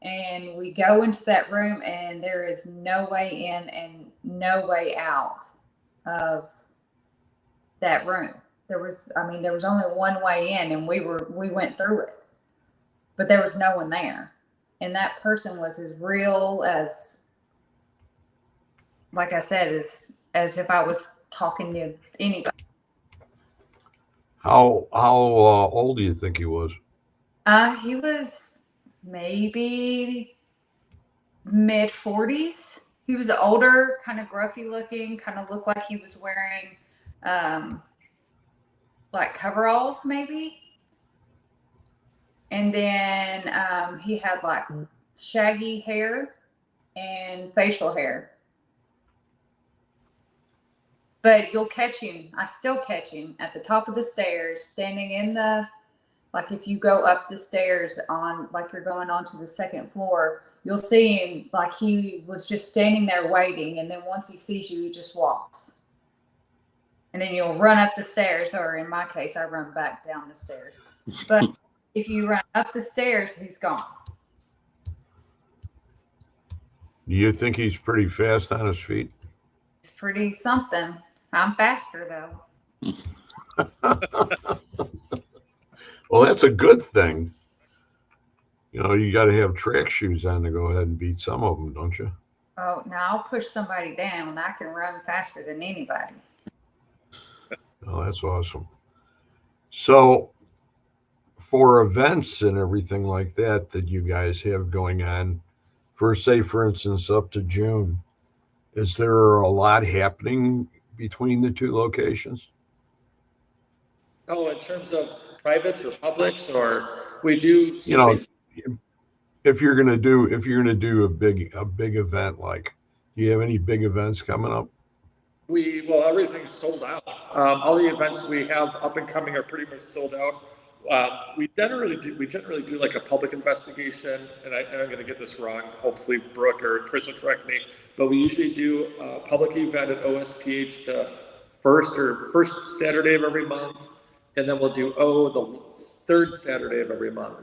And we go into that room, and there is no way in and no way out of that room. There was only one way in, and we went through it, but there was no one there. And that person was as real as, like I said, as if I was talking to anybody. How old do you think he was? He was maybe mid 40s. He was older, kind of gruffy looking, kind of looked like he was wearing um, like coveralls, maybe. And then he had like shaggy hair and facial hair. But you'll catch him. I still catch him at the top of the stairs, standing in the, like if you go up the stairs on, like you're going onto the second floor, you'll see him like he was just standing there waiting. And then once he sees you, he just walks. And then you'll run up the stairs, or in my case, I run back down the stairs. But if you run up the stairs, he's gone. Do you think he's pretty fast on his feet? It's pretty something. I'm faster though. Well, that's a good thing. You know, you got to have track shoes on to go ahead and beat some of them, don't you? Oh, now I'll push somebody down. I can run faster than anybody. Oh, that's awesome. So, for events and everything like that you guys have going on, for instance, up to June, is there a lot happening between the two locations? Oh, in terms of privates or publics, or we do You know, if you're gonna do a big event, like, do you have any big events coming up? Everything's sold out. All the events we have up and coming are pretty much sold out. We generally do like a public investigation, and I'm going to get this wrong. Hopefully, Brooke or Chris will correct me. But we usually do a public event at OSPH the first Saturday of every month, and then we'll do the third Saturday of every month,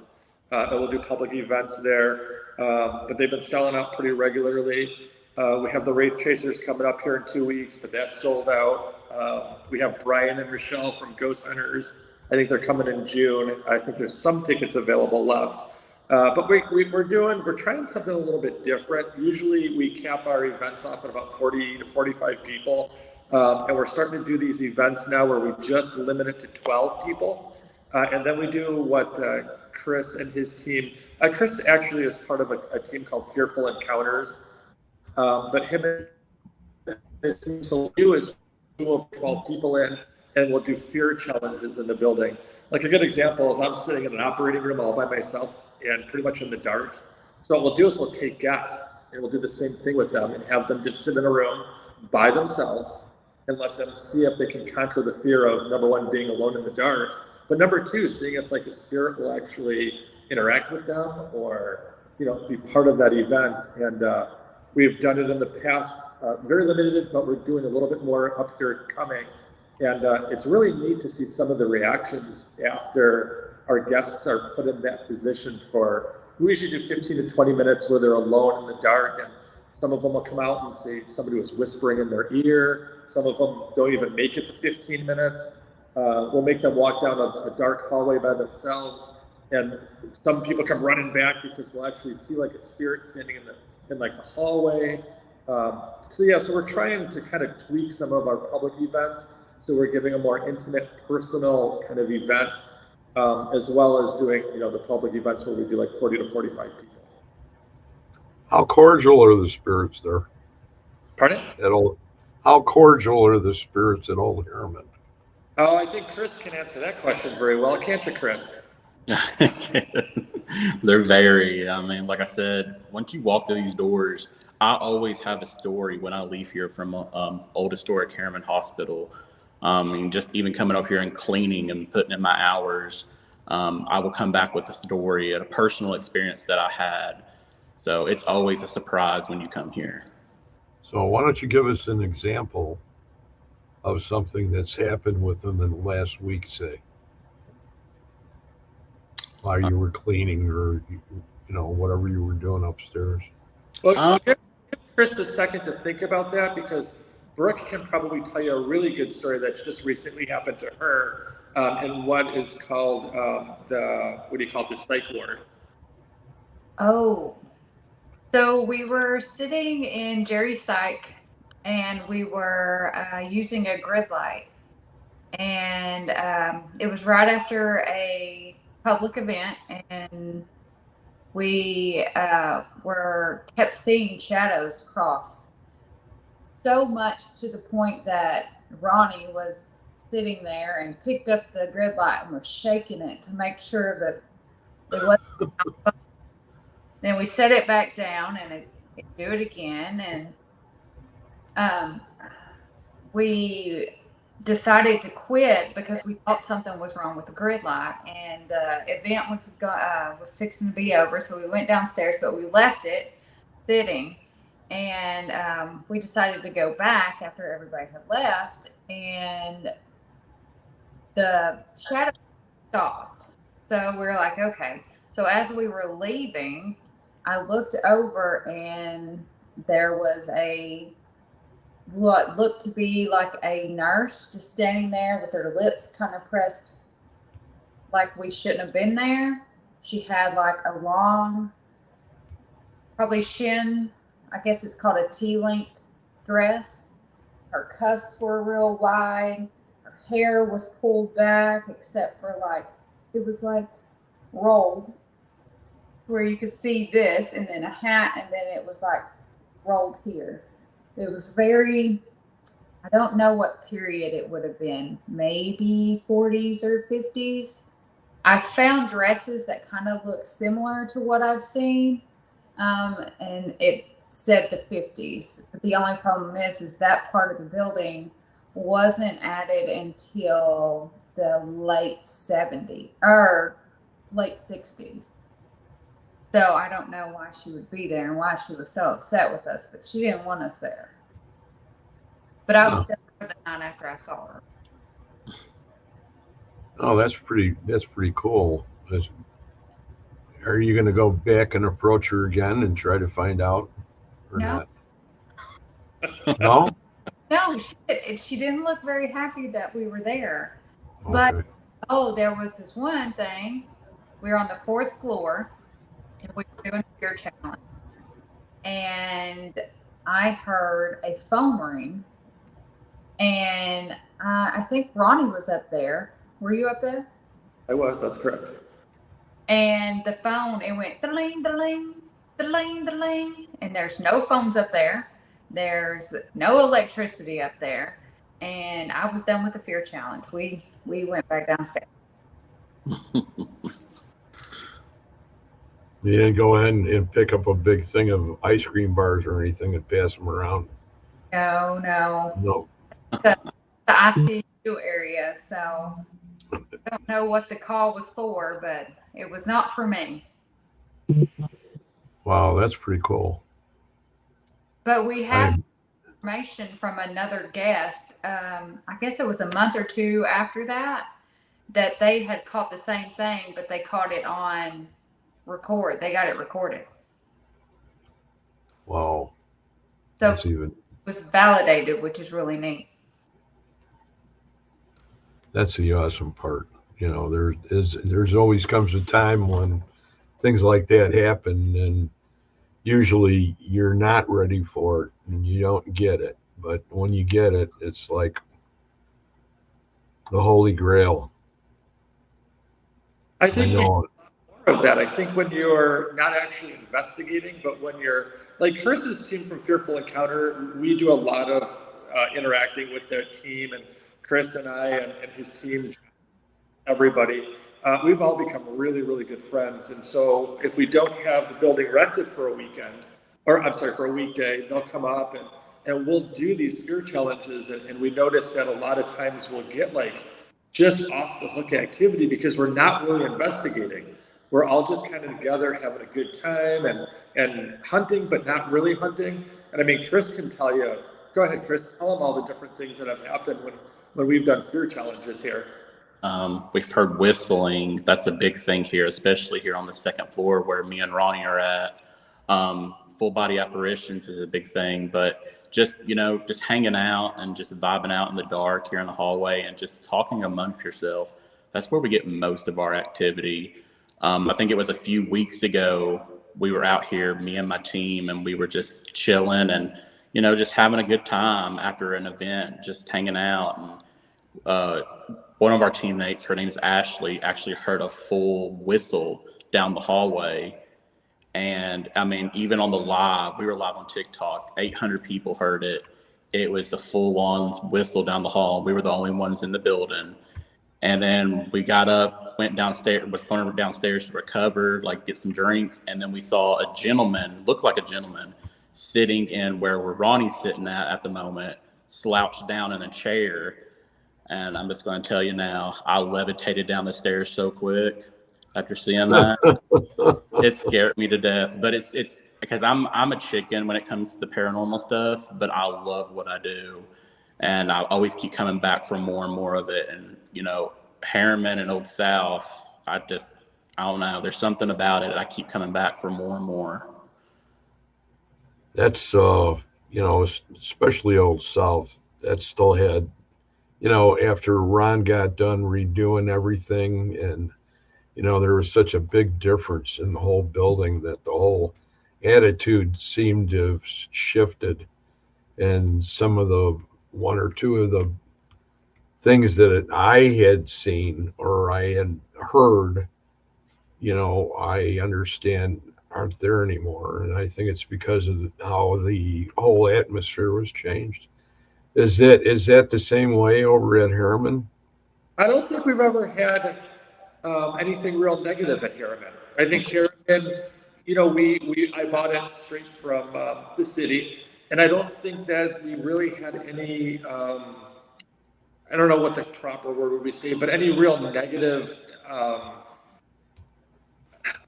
and we'll do public events there. But they've been selling out pretty regularly. We have the Wraith Chasers coming up here in 2 weeks, but that's sold out. We have Brian and Rochelle from Ghost Hunters. I think they're coming in June. I think there's some tickets available left. But we're trying something a little bit different. Usually we cap our events off at about 40 to 45 people. And we're starting to do these events now where we just limit it to 12 people. And then we do what Chris and his team, Chris actually is part of a team called Fearful Encounters. But him and his team will do is we'll 12 people in, and we'll do fear challenges in the building. Like a good example is I'm sitting in an operating room all by myself and pretty much in the dark. So what we'll do is we'll take guests and we'll do the same thing with them and have them just sit in a room by themselves and let them see if they can conquer the fear of, number one, being alone in the dark, but number two, seeing if like a spirit will actually interact with them or, be part of that event. And we've done it in the past, very limited, but we're doing a little bit more up here coming. And it's really neat to see some of the reactions after our guests are put in that position we usually do 15 to 20 minutes where they're alone in the dark, and some of them will come out and say somebody was whispering in their ear. Some of them don't even make it to 15 minutes. We'll make them walk down a dark hallway by themselves, and some people come running back because we'll actually see like a spirit standing in like the hallway. So we're trying to kind of tweak some of our public events. So we're giving a more intimate, personal kind of event, as well as doing, the public events where we do like 40 to 45 people. How cordial are the spirits there? Pardon? How cordial are the spirits at Old Harriman? Oh, I think Chris can answer that question very well. Can't you, Chris? They're very, like I said, once you walk through these doors, I always have a story when I leave here from Old Historic Harriman Hospital. And just even coming up here and cleaning and putting in my hours, I will come back with a story, a personal experience that I had. So it's always a surprise when you come here. So why don't you give us an example of something that's happened with them in the last week, say, while you were cleaning or whatever you were doing upstairs. Well, give Chris a second to think about that, because Brooke can probably tell you a really good story that's just recently happened to her in what is called the psych ward. Oh, so we were sitting in Jerry's psych, and we were using a grid light, and it was right after a public event, and we were kept seeing shadows cross so much to the point that Ronnie was sitting there and picked up the grid light and was shaking it to make sure that it wasn't. Then we set it back down and it do it again, and we decided to quit because we thought something was wrong with the grid light, and the event was fixing to be over. So we went downstairs, but we left it sitting, and we decided to go back after everybody had left, and the shadow stopped. So we were like, okay. So as we were leaving, I looked over, and there was what looked to be like a nurse just standing there with her lips kind of pressed like we shouldn't have been there. She had like a long, probably shin, I guess it's called a T-length dress. Her cuffs were real wide. Her hair was pulled back, except for it was rolled where you could see this, and then a hat, and then it was like rolled here. It was very, I don't know what period it would have been, maybe 40s or 50s. I found dresses that kind of look similar to what I've seen, and it said the 50s. But the only problem is that part of the building wasn't added until the late 70s or late 60s. So I don't know why she would be there and why she was so upset with us, but she didn't want us there. But I was there for the night after I saw her. Oh, that's pretty cool. Are you going to go back and approach her again and try to find out or No. not? No? No, she didn't look very happy that we were there. Okay. But, there was this one thing. We were on the 4th floor, and we were doing a fear challenge. And I heard a phone ring. And I think Ronnie was up there. Were you up there? I was, that's correct. And the phone, it went da-ling, da-ling, da-ling, da-ling. And there's no phones up there. There's no electricity up there. And I was done with the fear challenge. We went back downstairs. You didn't go in and pick up a big thing of ice cream bars or anything and pass them around? No. The ICU area. So I don't know what the call was for, but it was not for me. Wow, that's pretty cool. But we had information from another guest. I guess it was a month or two after that they had caught the same thing, but they caught it on record. They got it recorded. Wow. So it was validated, which is really neat. That's the awesome part. There's always comes a time when things like that happen, and usually you're not ready for it and you don't get it. But when you get it, it's like the Holy Grail. I think more of that. I think when you're not actually investigating, but when you're like Chris's team from Fearful Encounter, we do a lot of interacting with their team, and Chris and I and his team, everybody, we've all become really, really good friends. And so if we don't have the building rented for a weekend, or I'm sorry, for a weekday, they'll come up and we'll do these fear challenges. And we notice that a lot of times we'll get like just off the hook activity because we're not really investigating. We're all just kind of together having a good time and hunting, but not really hunting. And I mean, Chris can tell you, go ahead, Chris, tell them all the different things that have happened when we've done fear challenges here. We've heard whistling. That's a big thing here, especially here on the second floor where me and Ronnie are at. Full body apparitions is a big thing, but just, just hanging out and just vibing out in the dark here in the hallway and just talking amongst yourself. That's where we get most of our activity. I think it was a few weeks ago, we were out here, me and my team, and we were just chilling and, just having a good time after an event, just hanging out. And one of our teammates, her name is Ashley, actually heard a full whistle down the hallway. And I mean, even on the live, we were live on TikTok, 800 people heard it. It was a full-on whistle down the hall. We were the only ones in the building. And then we got up, went downstairs, was going downstairs to recover, like get some drinks. And then we saw a gentleman, looked like a gentleman, sitting in where Ronnie's sitting at the moment, slouched down in a chair. And I'm just going to tell you now, I levitated down the stairs so quick after seeing that. It scared me to death. But it's because I'm a chicken when it comes to the paranormal stuff, but I love what I do. And I always keep coming back for more and more of it. And, Harriman and Old South, I don't know. There's something about it. I keep coming back for more and more. That's, especially Old South, that still had, after Ron got done redoing everything, and, there was such a big difference in the whole building that the whole attitude seemed to have shifted. And some of the one or two of the things that I had seen or I had heard, I understand aren't there anymore. And I think it's because of how the whole atmosphere was changed. Is that the same way over at Harriman? I don't think we've ever had anything real negative at Harriman. I think Harriman, I bought it straight from the city, and I don't think that we really had any, I don't know what the proper word would be saying, but any real negative, I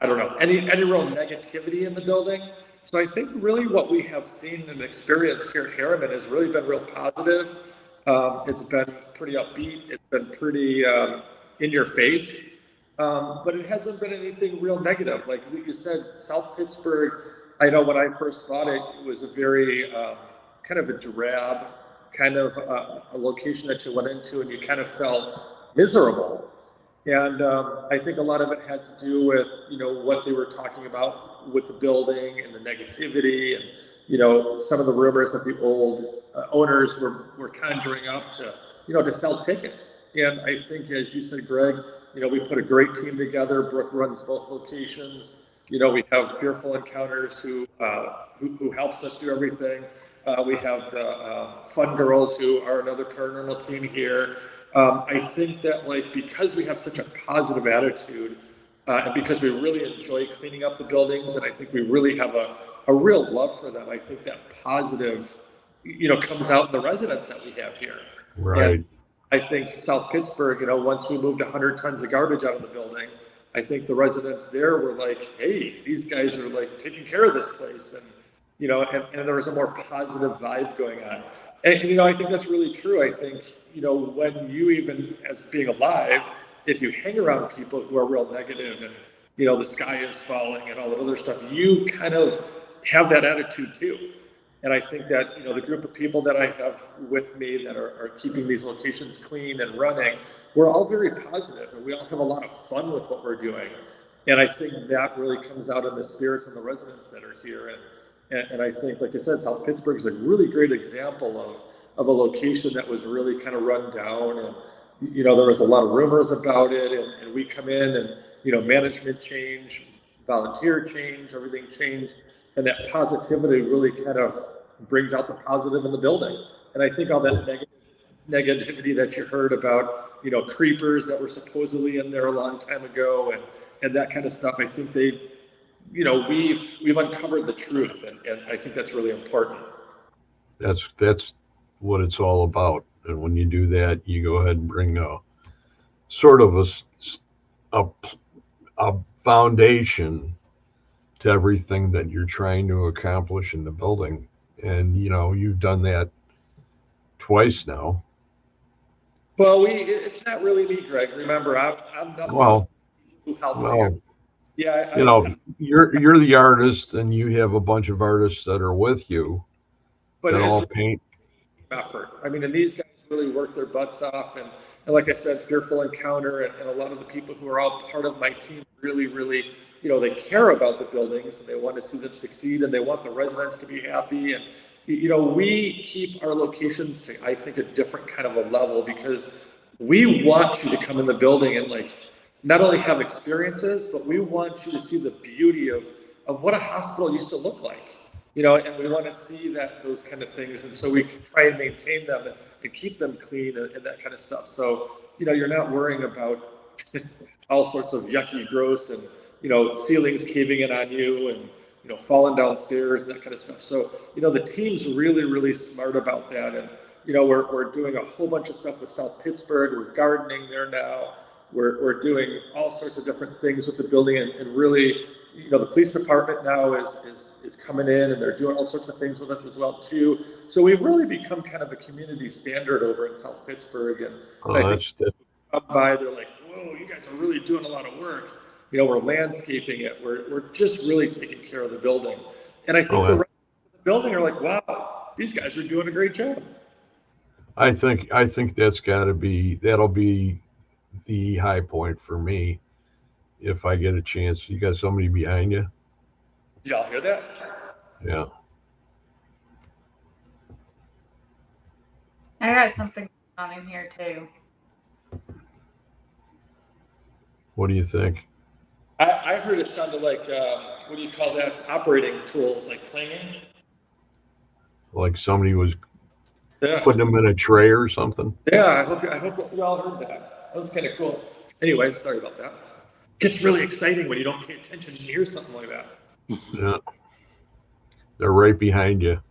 don't know, any real negativity in the building. So I think really what we have seen and experienced here at Harriman has really been real positive. It's been pretty upbeat. It's been pretty in your face, but it hasn't been anything real negative. Like you said, South Pittsburgh, I know when I first bought it, it was a very kind of a drab, kind of a location that you went into and you kind of felt miserable. And I think a lot of it had to do with, what they were talking about with the building and the negativity and, some of the rumors that the old owners were conjuring up to sell tickets. And I think, as you said, Greg, we put a great team together. Brooke runs both locations. We have Fearful Encounters who helps us do everything. We have the Fun Girls who are another paranormal team here. I think that because we have such a positive attitude and because we really enjoy cleaning up the buildings, and I think we really have a real love for them, I think that positive, comes out in the residents that we have here. Right. And I think South Pittsburgh, once we moved 100 tons of garbage out of the building, I think the residents there were like, hey, these guys are taking care of this place. And and there was a more positive vibe going on. And, I think that's really true. I think, when you even, as being alive, if you hang around people who are real negative and, the sky is falling and all that other stuff, you kind of have that attitude too. And I think that, the group of people that I have with me that are keeping these locations clean and running, we're all very positive and we all have a lot of fun with what we're doing. And I think that really comes out in the spirits and the residents that are here. And I think, like I said, South Pittsburgh is a really great example of a location that was really kind of run down. And, there was a lot of rumors about it. And we come in and, management change, volunteer change, everything changed. And that positivity really kind of brings out the positive in the building. And I think all that negativity that you heard about, creepers that were supposedly in there a long time ago and that kind of stuff, I think we've uncovered the truth, and I think that's really important. That's what it's all about. And when you do that, you go ahead and bring a sort of a foundation to everything that you're trying to accomplish in the building. And you've done that twice now. Well, it's not really me, Greg. Remember, I'm nothing Well, who helped me. well, Yeah, you know, you're the artist, and you have a bunch of artists that are with you but that it's all paint. effort. I mean, and these guys really work their butts off. And like I said, Fearful Encounter and a lot of the people who are all part of my team really, they care about the buildings and they want to see them succeed and they want the residents to be happy. And, we keep our locations to, I think, a different kind of a level because we want you to come in the building and like not only have experiences, but we want you to see the beauty of what a hospital used to look like. And we want to see those kind of things. And so we can try and maintain them and keep them clean and that kind of stuff. So, you're not worrying about all sorts of yucky, gross and, ceilings caving in on you and, falling downstairs and that kind of stuff. So, the team's really smart about that. And, we're doing a whole bunch of stuff with South Pittsburgh. We're gardening there now. We're doing all sorts of different things with the building and really, the police department now is coming in and they're doing all sorts of things with us as well too. So we've really become kind of a community standard over in South Pittsburgh. And I think come by, they're like, whoa, you guys are really doing a lot of work. We're landscaping it. We're just really taking care of the building. And I think the rest of the building are like, wow, these guys are doing a great job. I think that'll be the high point for me if I get a chance. You got somebody behind you? Did y'all hear that? Yeah. I got something on in here too. What do you think? I heard it sounded like, what do you call that? Operating tools, like clanging? Like somebody was putting them in a tray or something? Yeah, I hope you all heard that. That was kind of cool. Anyway, sorry about that. It gets really exciting when you don't pay attention and hear something like that. Yeah. They're right behind you.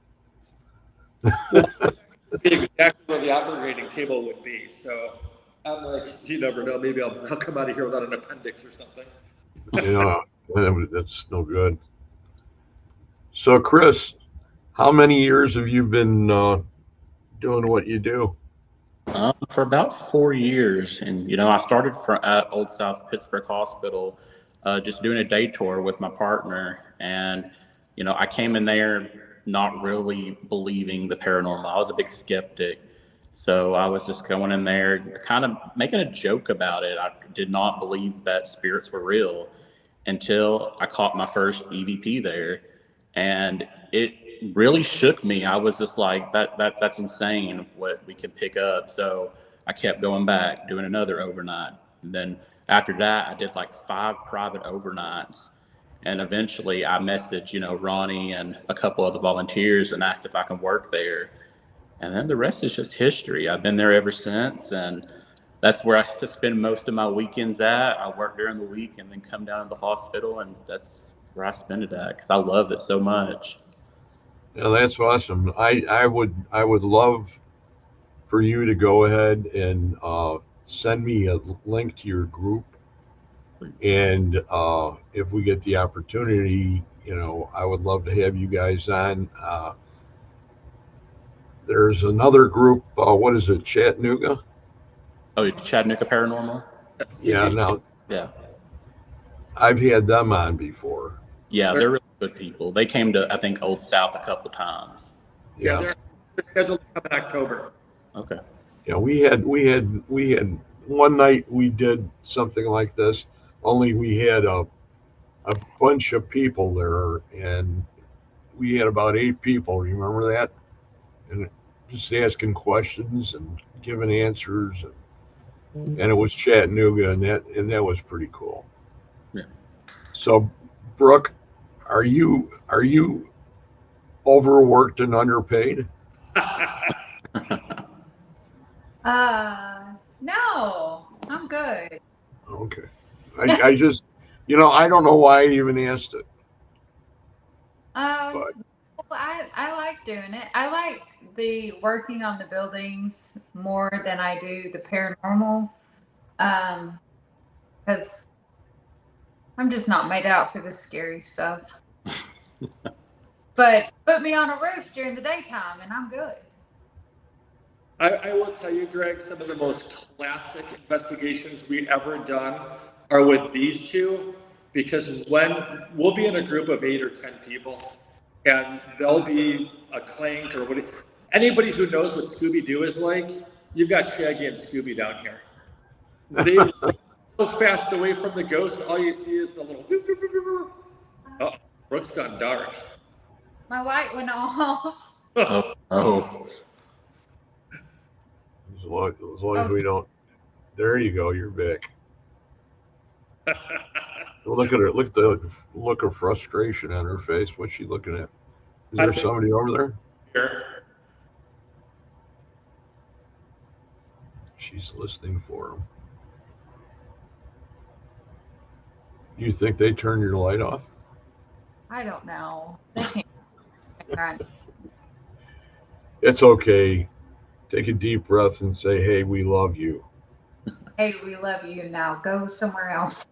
Exactly where the operating table would be. So I'm like, you never know. Maybe I'll come out of here without an appendix or something. Yeah, that's no good. So, Chris, how many years have you been doing what you do? For about 4 years, and I started at Old South Pittsburgh Hospital, just doing a day tour with my partner, and I came in there not really believing the paranormal. I was a big skeptic, so I was just going in there, kind of making a joke about it. I did not believe that spirits were real until I caught my first EVP there, and it really shook me. I was just like, that's insane what we can pick up. So I kept going back, doing another overnight. And then after that, I did like 5 private overnights. And eventually I messaged, Ronnie and a couple other volunteers and asked if I can work there. And then the rest is just history. I've been there ever since. And that's where I spend most of my weekends at. I work during the week and then come down to the hospital. And that's where I spend it at because I love it so much. Yeah, that's awesome. I would love for you to go ahead and send me a link to your group, and if we get the opportunity, I would love to have you guys on. There's another group. What is it? Chattanooga? Oh, Chattanooga Paranormal? Yeah. Now, yeah, I've had them on before. Yeah, they're really good people. They came to, I think, Old South a couple times. Yeah, they're scheduled to come in October. Okay. Yeah, we had one night we did something like this. Only we had a bunch of people there, and we had about 8 people. Remember that? And just asking questions and giving answers, and it was Chattanooga, and that was pretty cool. Yeah. So, Brooke, are you overworked and underpaid? No, I'm good. Okay. I just, I don't know why I even asked it. Well, I like doing it. I like the working on the buildings more than I do the paranormal. Because I'm just not made out for the scary stuff. But put me on a roof during the daytime and I'm good. I will tell you, Greg, some of the most classic investigations we ever done are with these two, because when we'll be in a group of 8 or 10 people, and there'll be a clank or what. Anybody who knows what Scooby-Doo is like, you've got Shaggy and Scooby down here. They run so fast away from the ghost, all you see is the little. Oh, Brooke's gone dark. My light went off. Oh. As long as we don't. There you go. You're back. Look at her. Look at the look of frustration on her face. What's she looking at? Is there somebody over there? Here. She's listening for him. You think they turn your light off? I don't know. They can't. It's okay. Take a deep breath and say, "Hey, we love you." Hey, we love you. Now go somewhere else.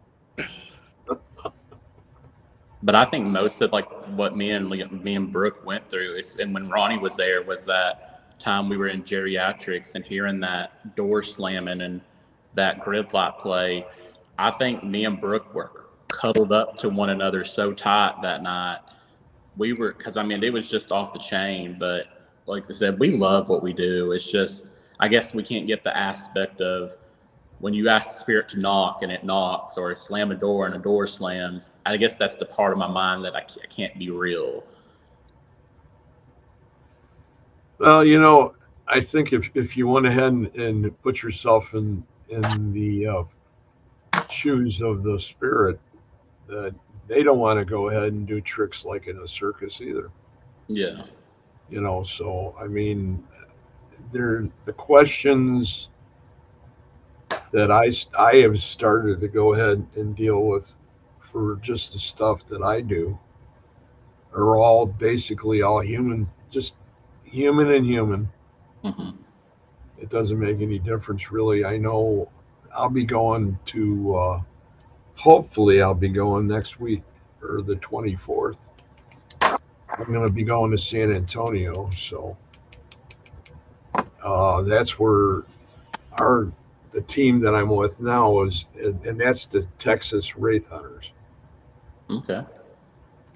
But I think most of like what me and Brooke went through is, and when Ronnie was there, was that time we were in geriatrics and hearing that door slamming and that gridlock play. I think me and Brooke were cuddled up to one another so tight that night. We were, because I mean, it was just off the chain. But like I said, we love what we do. It's just, I guess we can't get the aspect of when you ask the spirit to knock and it knocks, or slam a door and a door slams. I guess that's the part of my mind that I can't be real. Well, you know, I think if you went ahead and put yourself in the shoes of the spirit, they don't want to go ahead and do tricks like in a circus either. Yeah. You know, so I mean, the questions that I have started to go ahead and deal with for just the stuff that I do are all basically all human, just human and human. Mm-hmm. It doesn't make any difference really. I know I'll be going to, hopefully I'll be going next week or the 24th. I'm going to be going to San Antonio. So that's where the team that I'm with now is, and that's the Texas Wraith Hunters. Okay.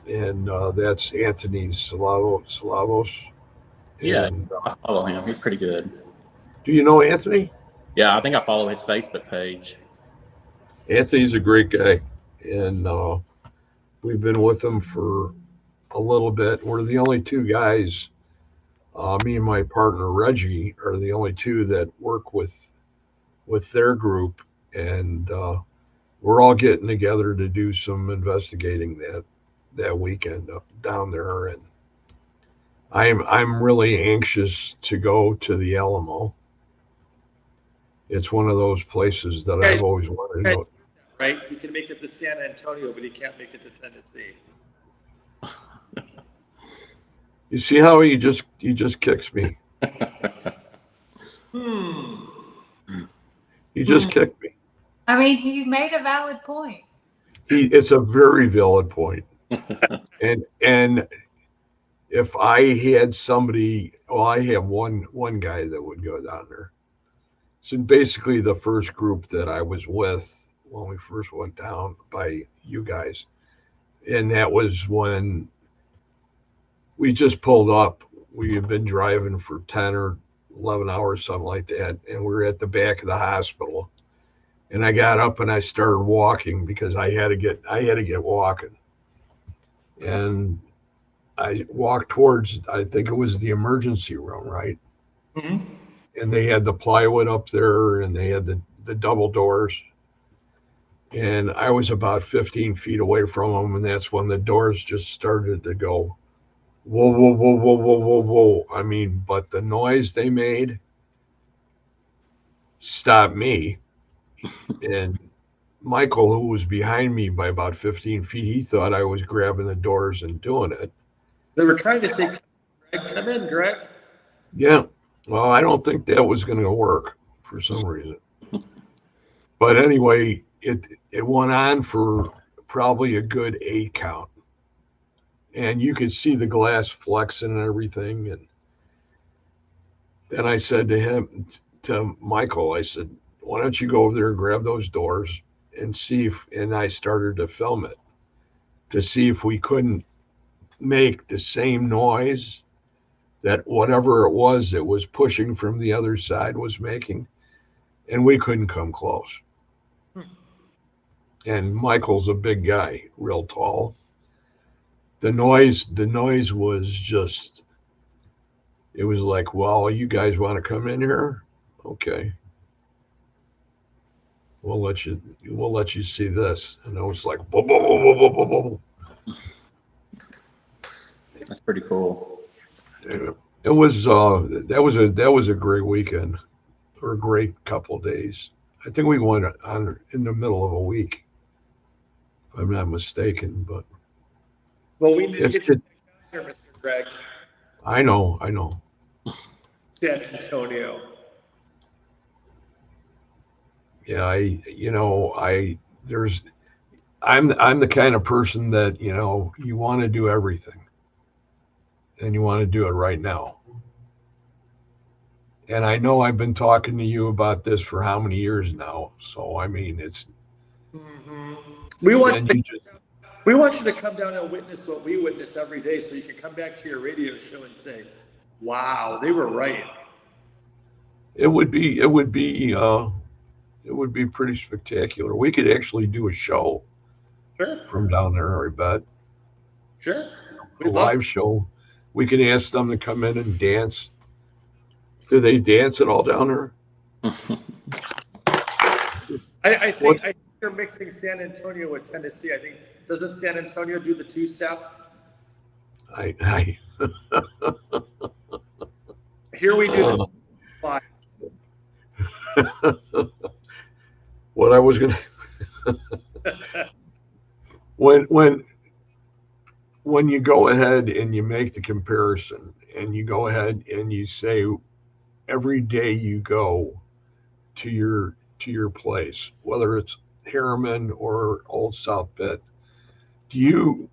And that's Anthony Salavos. Yeah, And, I follow him. He's pretty good. do you know Anthony? Yeah, I think I follow his Facebook page. Anthony's a great guy, and we've been with him for a little bit. We're the only two guys. Me and my partner Reggie are the only two that work with their group, and we're all getting together to do some investigating that weekend up down there. And I'm really anxious to go to the Alamo. It's one of those places that I've always wanted to go. Right? He can make it to San Antonio, but he can't make it to Tennessee. You see how he just kicks me? He just kicked me. I mean, he's made a valid point. It's a very valid point. and if I had somebody, well, I have one guy that would go down there. So basically the first group that I was with when we first went down by you guys, and that was when we just pulled up. We had been driving for 10 or 11 hours, something like that, and we were at the back of the hospital. And I got up and I started walking because I had to get walking. And I walked towards, I think it was the emergency room, right? Mm-hmm. And they had the plywood up there, and they had the double doors. And I was about 15 feet away from them, and that's when the doors just started to go, whoa, whoa, whoa, whoa, whoa, whoa, whoa. I mean, but the noise they made stopped me. And Michael, who was behind me by about 15 feet, he thought I was grabbing the doors and doing it. They were trying to say, Greg, come in, Greg. Yeah. Well, I don't think that was going to work for some reason. But anyway, it went on for probably a good 8 count. And you could see the glass flexing and everything. And then I said to Michael, I said, why don't you go over there and grab those doors and see if, and I started to film it to see if we couldn't make the same noise that whatever it was that was pushing from the other side was making. And we couldn't come close. And Michael's a big guy, real tall. The noise was just, it was like, well, you guys want to come in here? Okay. We'll let you see this. And it was like, boom, boom, boom, boom, boom, boom, boom. That's pretty cool. It was that was a great weekend, or a great couple of days. I think we went on in the middle of a week, if I'm not mistaken. But Well, we need to it's get you here, Mr. Greg. I know. San Antonio. Yeah, I'm the kind of person that, you want to do everything and you want to do it right now. And I know I've been talking to you about this for how many years now. So, I mean, it's, Mm-hmm. We want and you you to, just, we want you to come down and witness what we witness every day, so you can come back to your radio show and say, "Wow, they were right." it would be pretty spectacular. We could actually do a show Sure, from down there, I bet. sure. A We'd love. live show. We can ask them to come in and dance. Do they dance at all down there? I What? think you're mixing San Antonio with Tennessee. I think, doesn't San Antonio do the two-step? I Here we do uh, the fly. what I was gonna when when you go ahead and you make the comparison and you go ahead and you say every day you go to your place, whether it's Harriman or Old South Bend, do you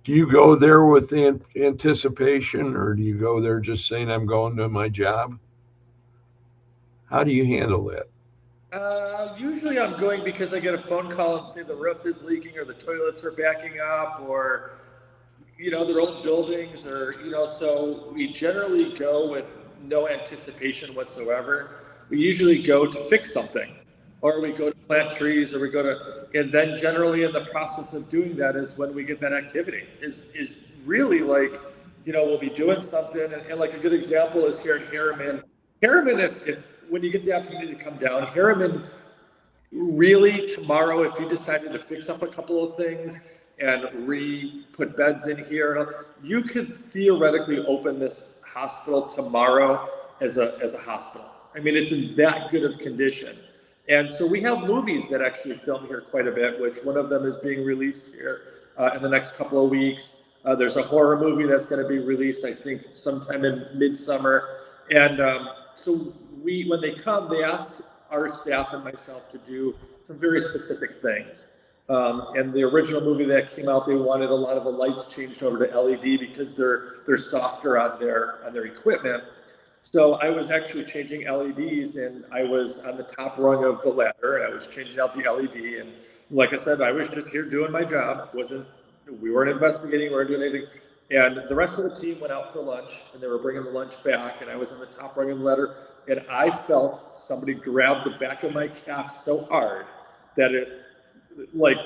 do you go there with anticipation, or do you go there just saying I'm going to my job? How do you handle that? Usually I'm going because I get a phone call and say the roof is leaking or the toilets are backing up, or they're old buildings, or so we generally go with no anticipation whatsoever. We usually go to fix something, or we go to plant trees, or we go to, and then generally in the process of doing that is when we get that activity. Is really like, we'll be doing something, and like a good example is here at Harriman. Harriman, if when you get the opportunity to come down, Harriman, really tomorrow, if you decided to fix up a couple of things and put beds in here, you could theoretically open this hospital tomorrow as a hospital. I mean, it's in that good of condition. And so we have movies that actually film here quite a bit, which one of them is being released here in the next couple of weeks. There's a horror movie that's going to be released, I think, sometime in midsummer. And so when they come, they ask our staff and myself to do some very specific things. And the original movie that came out, they wanted a lot of the lights changed over to LED because they're softer on their equipment. So I was actually changing LEDs, and I was on the top rung of the ladder, and I was changing out the LED. And like I said, I was just here doing my job. We weren't investigating, we weren't doing anything. And the rest of the team went out for lunch, and they were bringing the lunch back, and I was on the top rung of the ladder, and I felt somebody grab the back of my calf so hard that it, like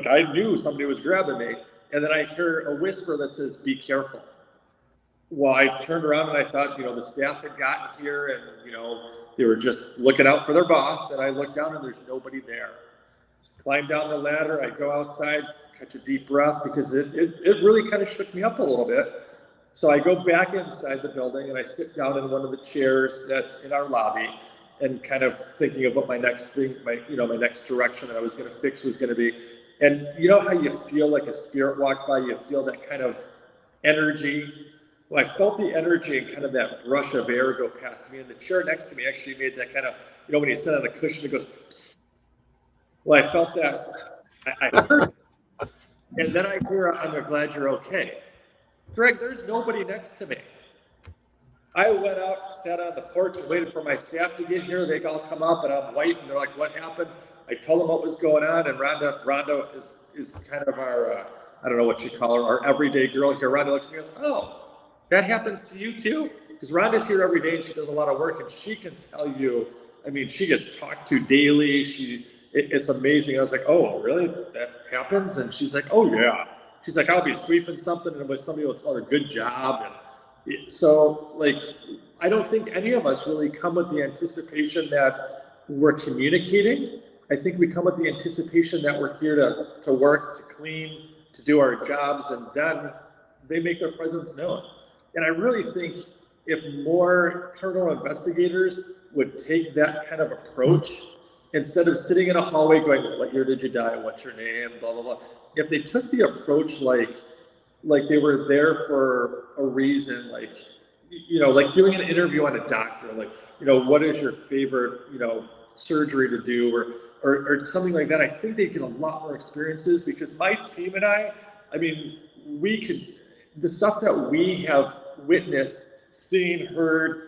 I knew somebody was grabbing me. And then I hear a whisper that says, "Be careful." Well, I turned around and I thought, the staff had gotten here, and, they were just looking out for their boss. And I looked down and there's nobody there. Climb down the ladder. I go outside, catch a deep breath, because it really kind of shook me up a little bit. So I go back inside the building and I sit down in one of the chairs that's in our lobby, and kind of thinking of what my next thing, my next direction that I was going to fix was going to be. And you know how you feel like a spirit walk by, you feel that kind of energy. Well, I felt the energy and kind of that brush of air go past me, and the chair next to me actually made that kind of, when you sit on the cushion, it goes, psst. Well, I felt that. I heard it. And then I hear, "I'm glad you're okay." Greg, there's nobody next to me. I went out, sat on the porch and waited for my staff to get here. They all come up and I'm white and they're like, what happened? I told them what was going on, and Rhonda is kind of our, I don't know what you call her, our everyday girl here. Rhonda looks at me and goes, oh, that happens to you too? Because Rhonda's here every day and she does a lot of work, and she can tell you, I mean, she gets talked to daily. It's amazing. I was like, oh, really? That happens? And she's like, oh yeah. She's like, I'll be sweeping something and somebody will tell her good job. And so like, I don't think any of us really come with the anticipation that we're communicating. I think we come with the anticipation that we're here to work, to clean, to do our jobs, and then they make their presence known. And I really think if more paranormal investigators would take that kind of approach, instead of sitting in a hallway going, what year did you die? What's your name? Blah, blah, blah. If they took the approach like they were there for a reason, like, you know, like doing an interview on a doctor, like, you know, what is your favorite, you know, surgery to do, or something like that, I think they get a lot more experiences, because my team and I mean, the stuff that we have witnessed, seen, heard,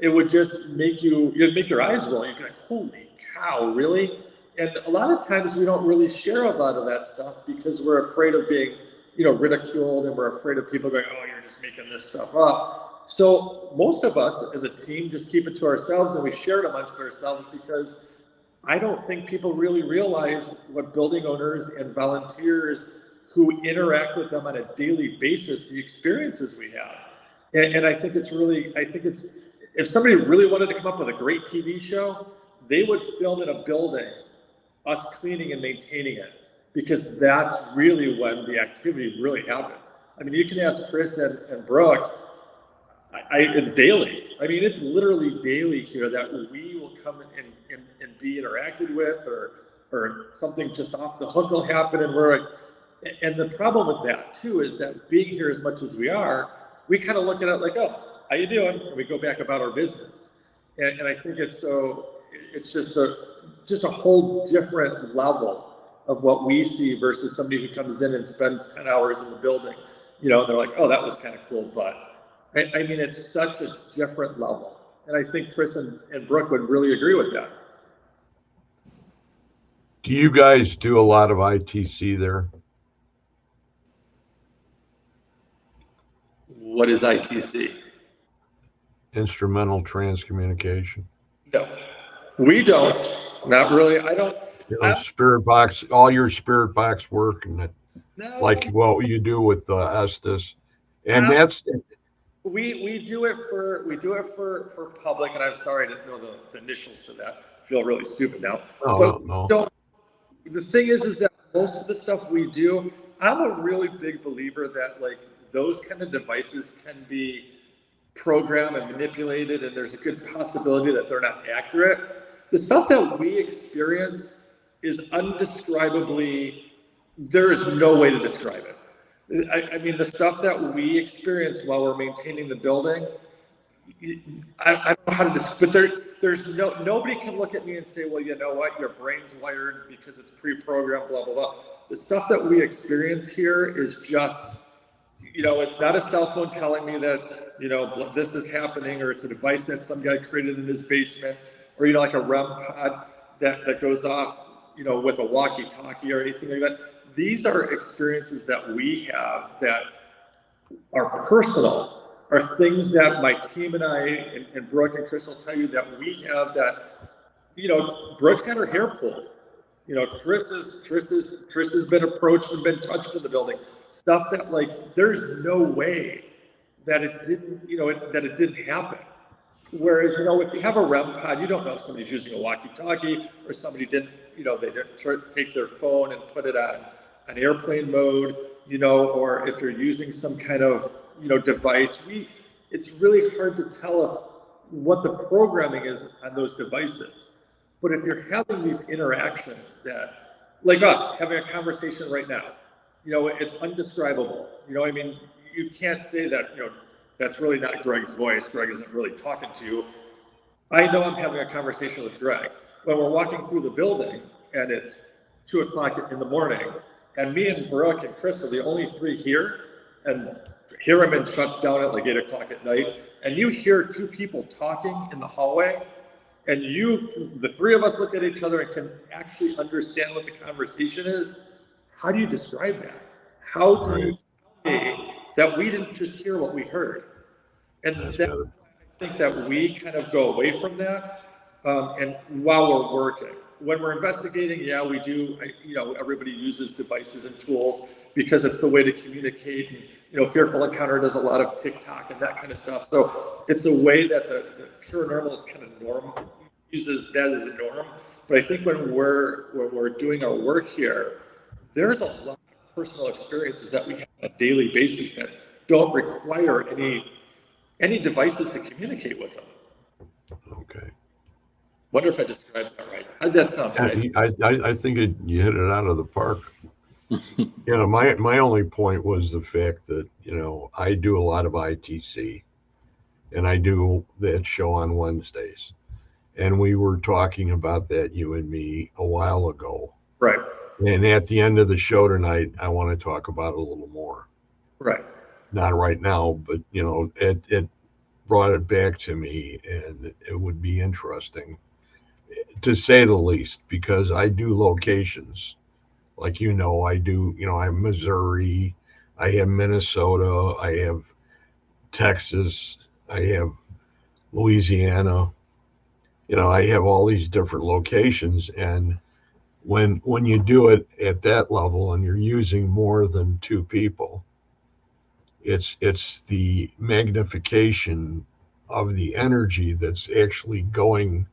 it would just you'd make your eyes roll. You'd be like, holy cow, really? And a lot of times we don't really share a lot of that stuff because we're afraid of being, you know, ridiculed, and we're afraid of people going, oh, you're just making this stuff up. So most of us as a team just keep it to ourselves, and we share it amongst ourselves, because I don't think people really realize what building owners and volunteers who interact with them on a daily basis, the experiences we have. And I think if somebody really wanted to come up with a great TV show, they would film in a building, us cleaning and maintaining it, because that's really when the activity really happens. I mean, you can ask Chris and Brooke, it's daily. I mean, it's literally daily here that we will come and be interacted with, or something just off the hook will happen, and and the problem with that too is that being here as much as we are, we kind of look at it like, oh, how you doing? And we go back about our business. And I think it's just a whole different level of what we see versus somebody who comes in and spends 10 hours in the building. You know, they're like, oh, that was kind of cool, but I mean, it's such a different level. And I think Chris and Brooke would really agree with that. Do you guys do a lot of ITC there? What is ITC? Instrumental transcommunication. No, we don't. Not really. I don't. You know, spirit box, all your spirit box work, and like what you do with Estes, and that's. We do it for public, and I'm sorry I didn't know the initials to that. I feel really stupid now. Oh, no. The thing is that most of the stuff we do, I'm a really big believer that like those kind of devices can be programmed and manipulated, and there's a good possibility that they're not accurate. The stuff that we experience is undescribably, there is no way to describe it. I mean, the stuff that we experience while we're maintaining the building, I don't know how to describe, but there's nobody can look at me and say, well, you know what, your brain's wired because it's pre-programmed, blah, blah, blah. The stuff that we experience here is just, you know, it's not a cell phone telling me that, you know, this is happening, or it's a device that some guy created in his basement, or, you know, like a REM pod that goes off, you know, with a walkie-talkie or anything like that. These are experiences that we have that are personal, are things that my team and I and Brooke and Chris will tell you that we have that, you know, Brooke's got her hair pulled. You know, Chris has been approached and been touched in the building. Stuff that, like, there's no way that it didn't, you know, that it didn't happen. Whereas, you know, if you have a REM pod, you don't know if somebody's using a walkie-talkie, or somebody didn't, you know, they didn't take their phone and put it on an airplane mode, you know, or if you're using some kind of, you know, device. It's really hard to tell what the programming is on those devices. But if you're having these interactions that, like us, having a conversation right now, you know, it's undescribable. You know, I mean, you can't say that, you know, that's really not Greg's voice. Greg isn't really talking to you. I know I'm having a conversation with Greg. When we're walking through the building and it's 2:00 in the morning, and me and Brooke and Chris are the only three here, and Pyramid shuts down at like 8 o'clock at night, and you hear two people talking in the hallway, and the three of us look at each other and can actually understand what the conversation is. How do you describe that? How do you tell me that we didn't just hear what we heard? And I think that we kind of go away from that. And while we're working, when we're investigating, yeah, we do, everybody uses devices and tools because it's the way to communicate. And, Fearful Encounter does a lot of TikTok and that kind of stuff. So it's a way that the paranormal is kind of uses that as a norm. But I think when we're doing our work here, there's a lot of personal experiences that we have on a daily basis that don't require any devices to communicate with them. Okay. Wonder if I described that right. How'd that sound? I think you hit it out of the park. My only point was the fact that, I do a lot of ITC, and I do that show on Wednesdays. And we were talking about that, you and me, a while ago. Right. And at the end of the show tonight, I want to talk about it a little more. Right. Not right now, but, it brought it back to me, and it would be interesting, to say the least, because I do locations. Like, I do, I have Missouri, I have Minnesota, I have Texas, I have Louisiana. I have all these different locations, and when you do it at that level and you're using more than two people, it's the magnification of the energy that's actually going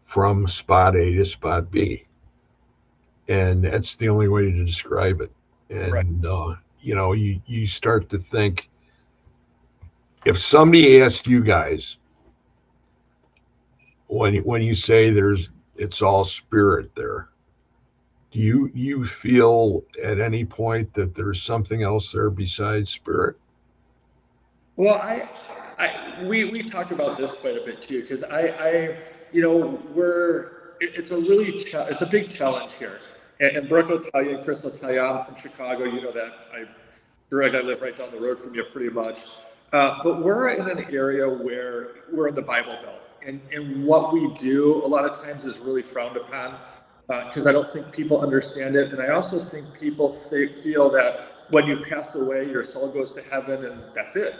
from spot A to spot B. And that's the only way to describe it. And, you start to think, if somebody asked you guys, when you say it's all spirit there, do you feel at any point that there's something else there besides spirit? Well, we talk about this quite a bit too, because it's a big challenge here. And Brooke will tell you, and Chris will tell you, I'm from Chicago. You know that. Greg, I live right down the road from you pretty much. But we're in an area where we're in the Bible Belt. And what we do a lot of times is really frowned upon, because I don't think people understand it. And I also think people feel that when you pass away, your soul goes to heaven and that's it.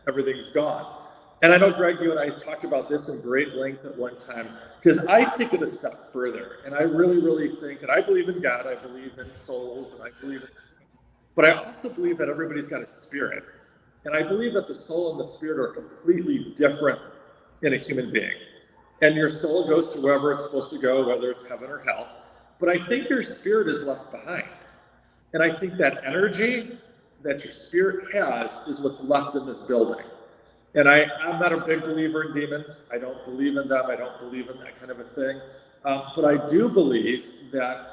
Everything's gone. And I know, Greg, you and I talked about this in great length at one time, because I take it a step further. And I really, really think, and I believe in God, I believe in souls, and I believe in, but I also believe that everybody's got a spirit. And I believe that the soul and the spirit are completely different in a human being. And your soul goes to wherever it's supposed to go, whether it's heaven or hell. But I think your spirit is left behind. And I think that energy that your spirit has is what's left in this building. And I'm not a big believer in demons. I don't believe in them. I don't believe in that kind of a thing. But I do believe that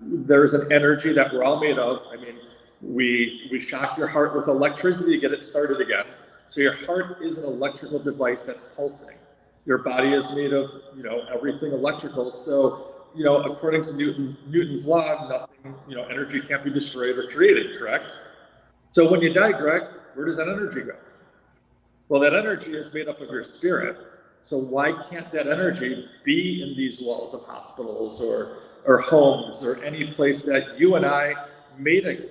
there's an energy that we're all made of. I mean, we shock your heart with electricity to get it started again. So your heart is an electrical device that's pulsing. Your body is made of, everything electrical. So, according to Newton's law, nothing, energy can't be destroyed or created, correct? So when you die, Greg, where does that energy go? Well, that energy is made up of your spirit. So why can't that energy be in these walls of hospitals or homes or any place that you and I made an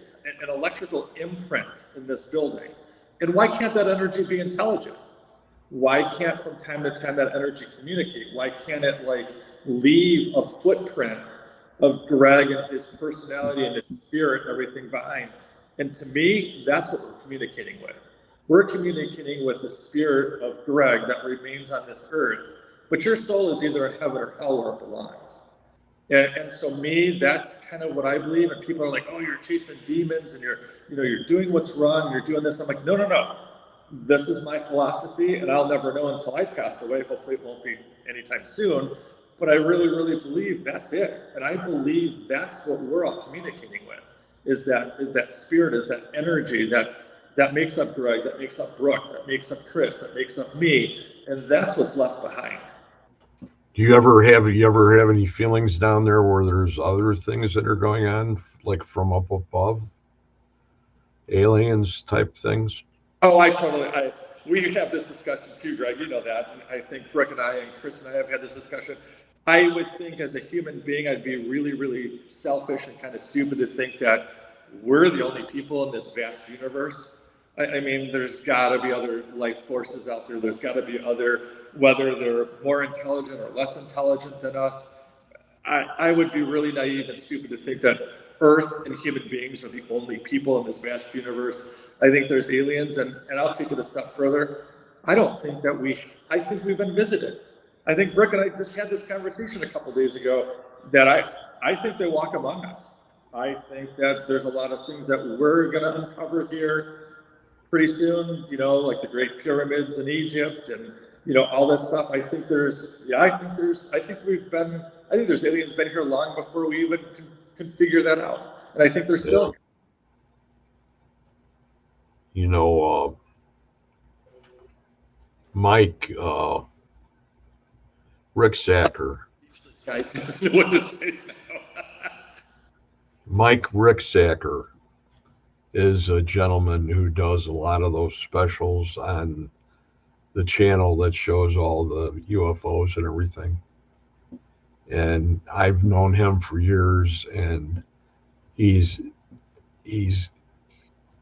electrical imprint in this building? And why can't that energy be intelligent? Why can't from time to time that energy communicate? Why can't it leave a footprint of Greg and his personality and his spirit and everything behind? And to me, that's what we're communicating with. We're communicating with the spirit of Greg that remains on this earth, but your soul is either in heaven or hell where it belongs. And so me, that's kind of what I believe. And people are like, oh, you're chasing demons and you're doing what's wrong. You're doing this. I'm like, no. This is my philosophy, and I'll never know until I pass away. Hopefully it won't be anytime soon. But I really, really believe that's it. And I believe that's what we're all communicating with, is that spirit, is that energy that makes up Greg, that makes up Brooke, that makes up Chris, that makes up me. And that's what's left behind. Do you ever have any feelings down there where there's other things that are going on, like from up above, aliens type things? Oh, we have this discussion too, Greg. You know that. And I think Brooke and I and Chris and I have had this discussion. I would think as a human being, I'd be really, really selfish and kind of stupid to think that we're the only people in this vast universe. I mean, there's got to be other life forces out there. There's got to be other, whether they're more intelligent or less intelligent than us. I would be really naive and stupid to think that Earth and human beings are the only people in this vast universe. I think there's aliens, and I'll take it a step further. I don't think that I think we've been visited. I think Brooke and I just had this conversation a couple days ago that I think they walk among us. I think that there's a lot of things that we're going to uncover here pretty soon, like the Great Pyramids in Egypt and, all that stuff. I think there's aliens been here long before we even can figure that out. And I think they're still. Mike, Rick Sacker. Guys doesn't know what to say now. Mike Rick Sacker is a gentleman who does a lot of those specials on the channel that shows all the UFOs and everything. And I've known him for years, and he's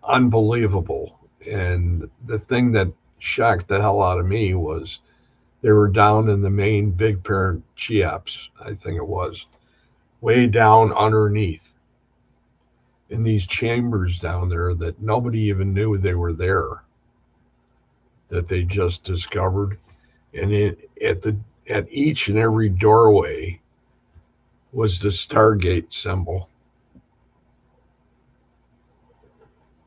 unbelievable. And the thing that shocked the hell out of me was they were down in the main Big Parent Cheops, I think it was, way down underneath in these chambers down there that nobody even knew they were there, that they just discovered. And at each and every doorway was the Stargate symbol.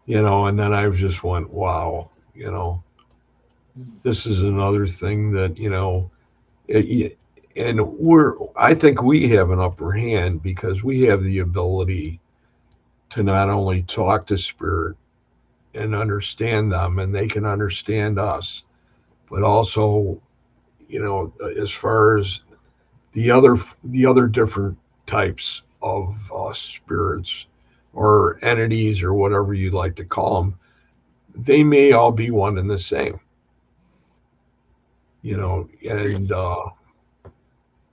And then I just went, wow, this is another thing that, I think we have an upper hand because we have the ability to not only talk to spirit and understand them, and they can understand us, but also, as far as the other different types of spirits or entities or whatever you'd like to call them, they may all be one and the same, and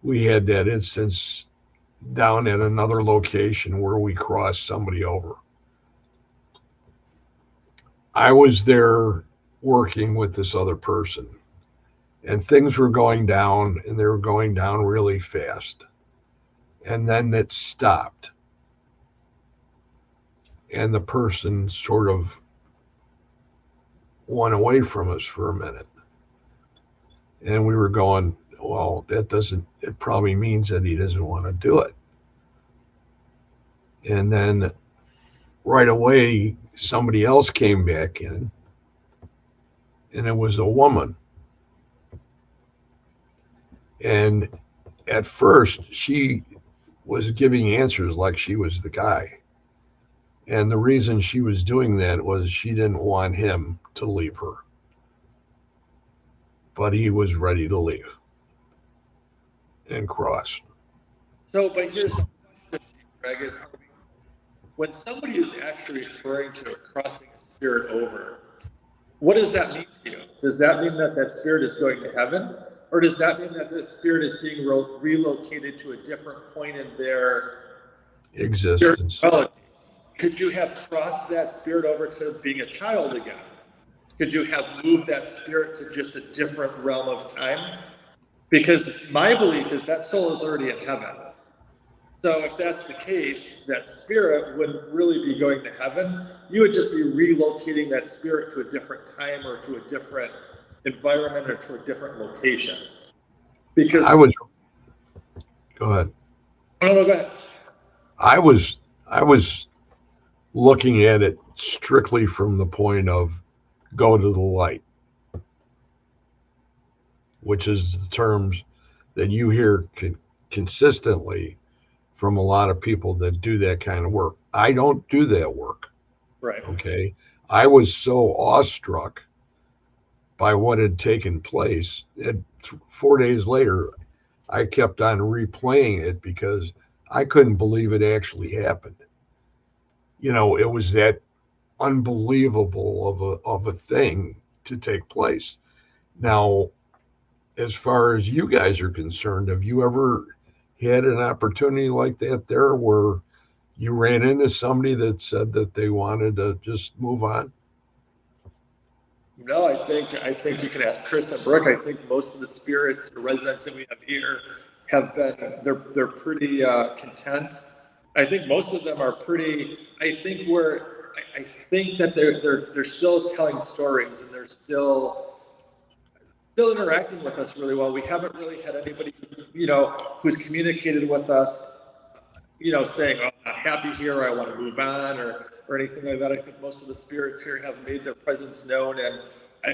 we had that instance down at another location where we crossed somebody over. I was there working with this other person, and things were going down, and they were going down really fast. And then it stopped. And the person sort of went away from us for a minute. And we were going, well, it probably means that he doesn't want to do it. And then right away, somebody else came back in, and it was a woman. And at first, she was giving answers like she was the guy. And the reason she was doing that was she didn't want him to leave her. But he was ready to leave and cross. But here's my question to you, Greg, is when somebody is actually referring to crossing a spirit over, what does that mean to you? Does that mean that spirit is going to heaven? Or does that mean that the spirit is being relocated to a different point in their existence? Could you have crossed that spirit over to being a child again? Could you have moved that spirit to just a different realm of time? Because my belief is that soul is already in heaven. So if that's the case, that spirit wouldn't really be going to heaven. You would just be relocating that spirit to a different time or to a different environment or to a different location. Because go ahead. No, go ahead. I was looking at it strictly from the point of go to the light, which is the terms that you hear consistently from a lot of people that do that kind of work. I don't do that work. Right. Okay. I was so awestruck by what had taken place that 4 days later, I kept on replaying it because I couldn't believe it actually happened. It was that unbelievable of a thing to take place. Now, as far as you guys are concerned, have you ever had an opportunity like that there where you ran into somebody that said that they wanted to just move on? No, I think you can ask Chris and Brooke. I think most of the spirits or residents that we have here have been they're pretty content. I think most of them are pretty. I think that they're still telling stories and they're still interacting with us really well. We haven't really had anybody, who's communicated with us, saying, oh, I'm not happy here, or I want to move on, or anything like that. I think most of the spirits here have made their presence known, and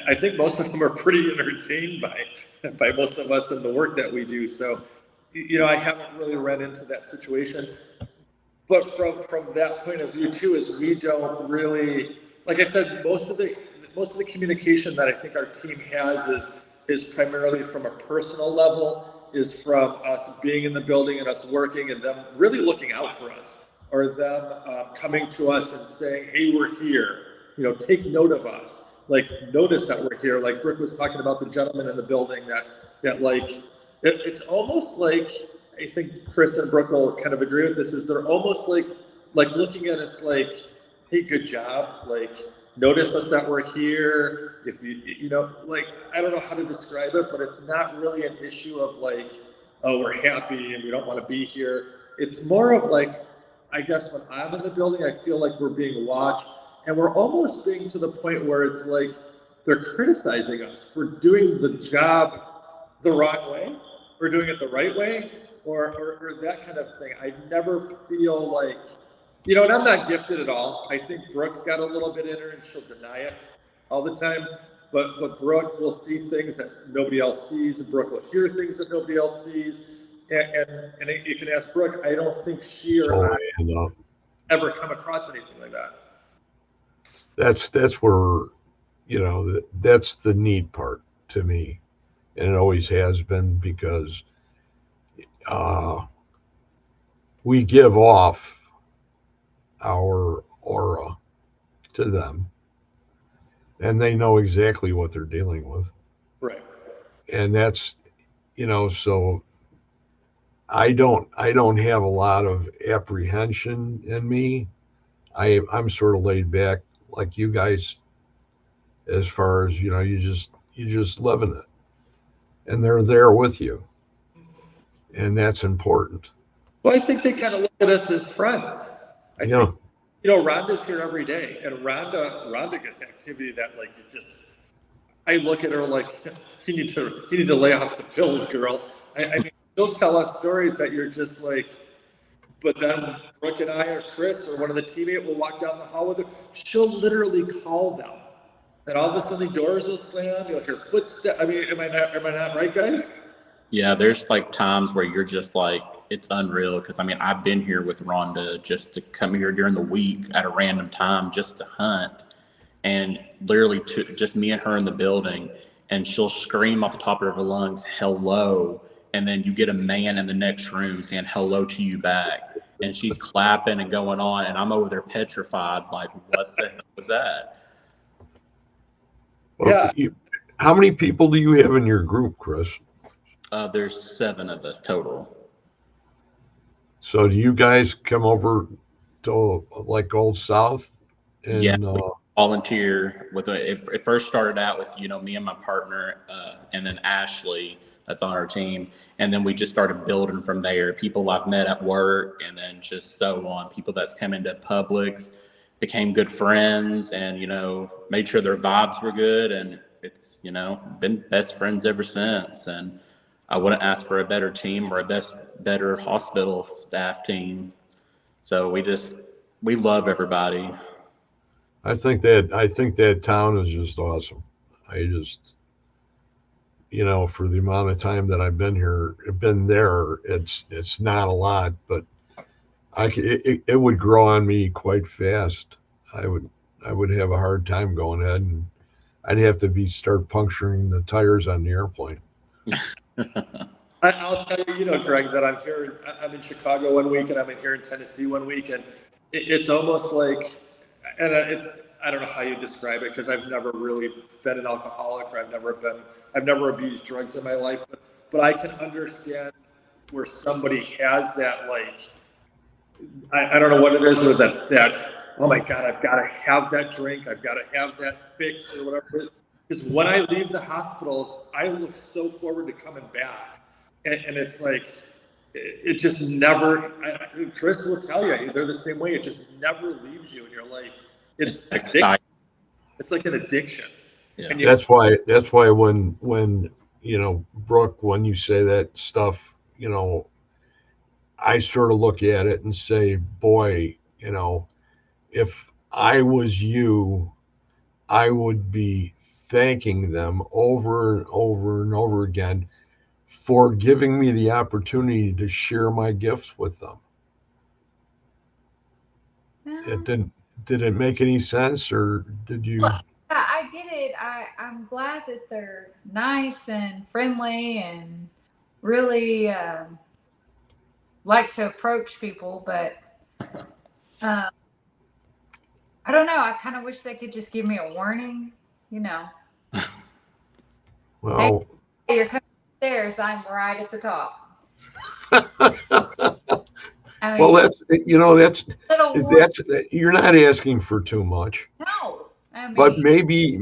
I think most of them are pretty entertained by most of us and the work that we do. So, I haven't really run into that situation. But from that point of view too, is we don't really, like I said, most of the communication that I think our team has is primarily from a personal level, is from us being in the building and us working and them really looking out for us, or them coming to us and saying, hey, we're here, take note of us, like notice that we're here. Like Brooke was talking about the gentleman in the building that like, it's almost like, I think Chris and Brooke will kind of agree with this, is they're almost like looking at us like, hey, good job, like, notice us that we're here. If like, I don't know how to describe it, but it's not really an issue of like, oh, we're happy and we don't want to be here. It's more of like, I guess when I'm in the building, I feel like we're being watched, and we're almost being to the point where it's like they're criticizing us for doing the job the wrong way or doing it the right way, or that kind of thing. I never feel like, and I'm not gifted at all. I think Brooke's got a little bit in her and she'll deny it all the time. But Brooke will see things that nobody else sees. Brooke will hear things that nobody else sees. And you can ask Brooke, I don't think she or I ever come across anything like that. That's where, that's the neat part to me. And it always has been, because we give off our aura to them and they know exactly what they're dealing with. Right. And that's, so I don't have a lot of apprehension in me. I'm sort of laid back like you guys, as far as, you just live in it and they're there with you. And that's important. Well, I think they kind of look at us as friends. I think, Rhonda's here every day, and Rhonda gets activity that, like, I look at her like, you need to lay off the pills, girl. I mean, she'll tell us stories that you're just like, but then Brooke and I or Chris or one of the teammates will walk down the hall with her. She'll literally call them, and all of a sudden the doors will slam. You'll hear footsteps. I mean, am I not right, guys? Yeah, there's like times where you're just like, it's unreal. Because I mean, I've been here with Rhonda just to come here during the week at a random time just to hunt, and literally just me and her in the building, and she'll scream off the top of her lungs, hello, and then you get a man in the next room saying hello to you back, and she's clapping and going on, and I'm over there petrified, like, what the hell was that? Well, yeah. How many people do you have in your group, Chris? There's 7 of us total. So do you guys come over to like Old South? And, yeah, volunteer with it first started out with, me and my partner, and then Ashley, that's on our team. And then we just started building from there. People I've met at work, and then just so on. People that's come into Publix, became good friends, and, made sure their vibes were good. And it's, been best friends ever since. And I wouldn't ask for a better team or a better hospital staff team. So we love everybody. I think that town is just awesome. I just, for the amount of time that I've been there, it's not a lot, but it would grow on me quite fast. I would have a hard time going ahead, and I'd have to start puncturing the tires on the airplane. I'll tell you, Greg, that I'm in Chicago one week and I'm here in Tennessee one week, and it's almost like, and I don't know how you describe it because I've never really been an alcoholic, or I've never abused drugs in my life, but I can understand where somebody has that, like, I don't know what it is, or that oh my God, I've got to have that drink, I've got to have that fix or whatever it is. Because when I leave the hospitals, I look so forward to coming back, and it's like it just never. Chris will tell you they're the same way. It just never leaves you, and you're like, it's exciting. it's like an addiction. Yeah. And That's why when you know, Brooke, when you say that stuff, you know, I sort of look at it and say, boy, you know, if I was you, I would be thanking them over and over and over again for giving me the opportunity to share my gifts with them. It did it make any sense, or did you? Well, I get it. I'm glad that they're nice and friendly and really like to approach people, but I don't know. I kind of wish they could just give me a warning, you know. Well, Hey, you're coming upstairs. I'm right at the top. I mean, well, that's, you know, that's little warning. you're not asking for too much, No, I mean, but maybe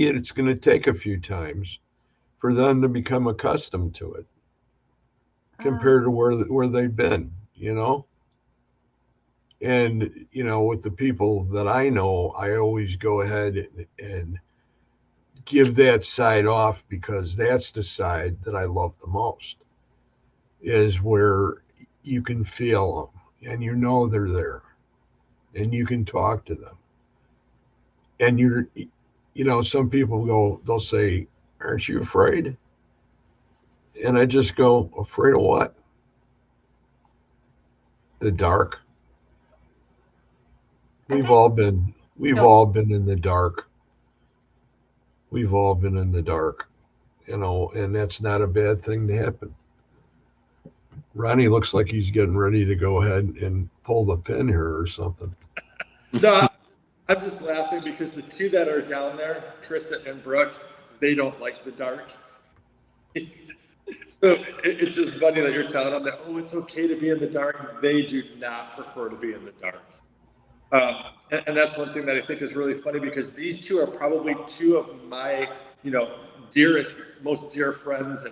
it's going to take a few times for them to become accustomed to it compared to where they've been, you know. And you know, with the people that I know, I always go ahead and give that side off, because that's the side that I love the most, is where you can feel them and you know they're there and you can talk to them. And you know, some people they'll say, aren't you afraid? And I just go, afraid of what? The dark. We've all been in the dark. We've all been in the dark, you know, and that's not a bad thing to happen. Ronnie looks like he's getting ready to go ahead and pull the pin here or something. no, I'm just laughing because the two that are down there, Chris and Brooke, they don't like the dark. So it's just funny that you're telling them that, oh, it's okay to be in the dark. They do not prefer to be in the dark. And that's one thing that I think is really funny, because these two are probably two of my, you know, dearest, most dear friends.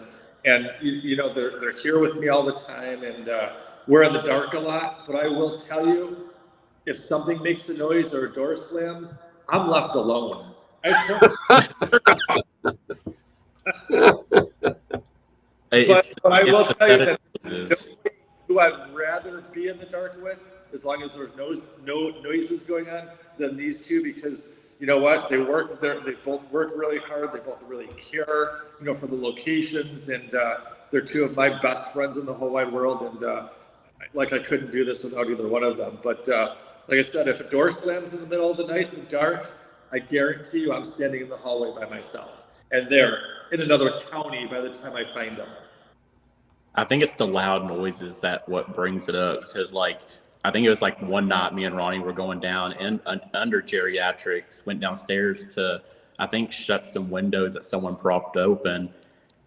And you know, they're here with me all the time, and we're in the dark a lot. But I will tell you, if something makes a noise or a door slams, I'm left alone. But I will tell you that who I'd rather be in the dark with, as long as there's no noises going on, than these two, because you know what, they both work really hard, they both really care, you know, for the locations, and they're two of my best friends in the whole wide world, and like, I couldn't do this without either one of them. But like I said, if a door slams in the middle of the night in the dark, I guarantee you I'm standing in the hallway by myself, and they're in another county by the time I find them. I think it's the loud noises that what brings it up, because like I think it was like one night me and Ronnie were going down and under geriatrics, went downstairs to, I think, shut some windows that someone propped open,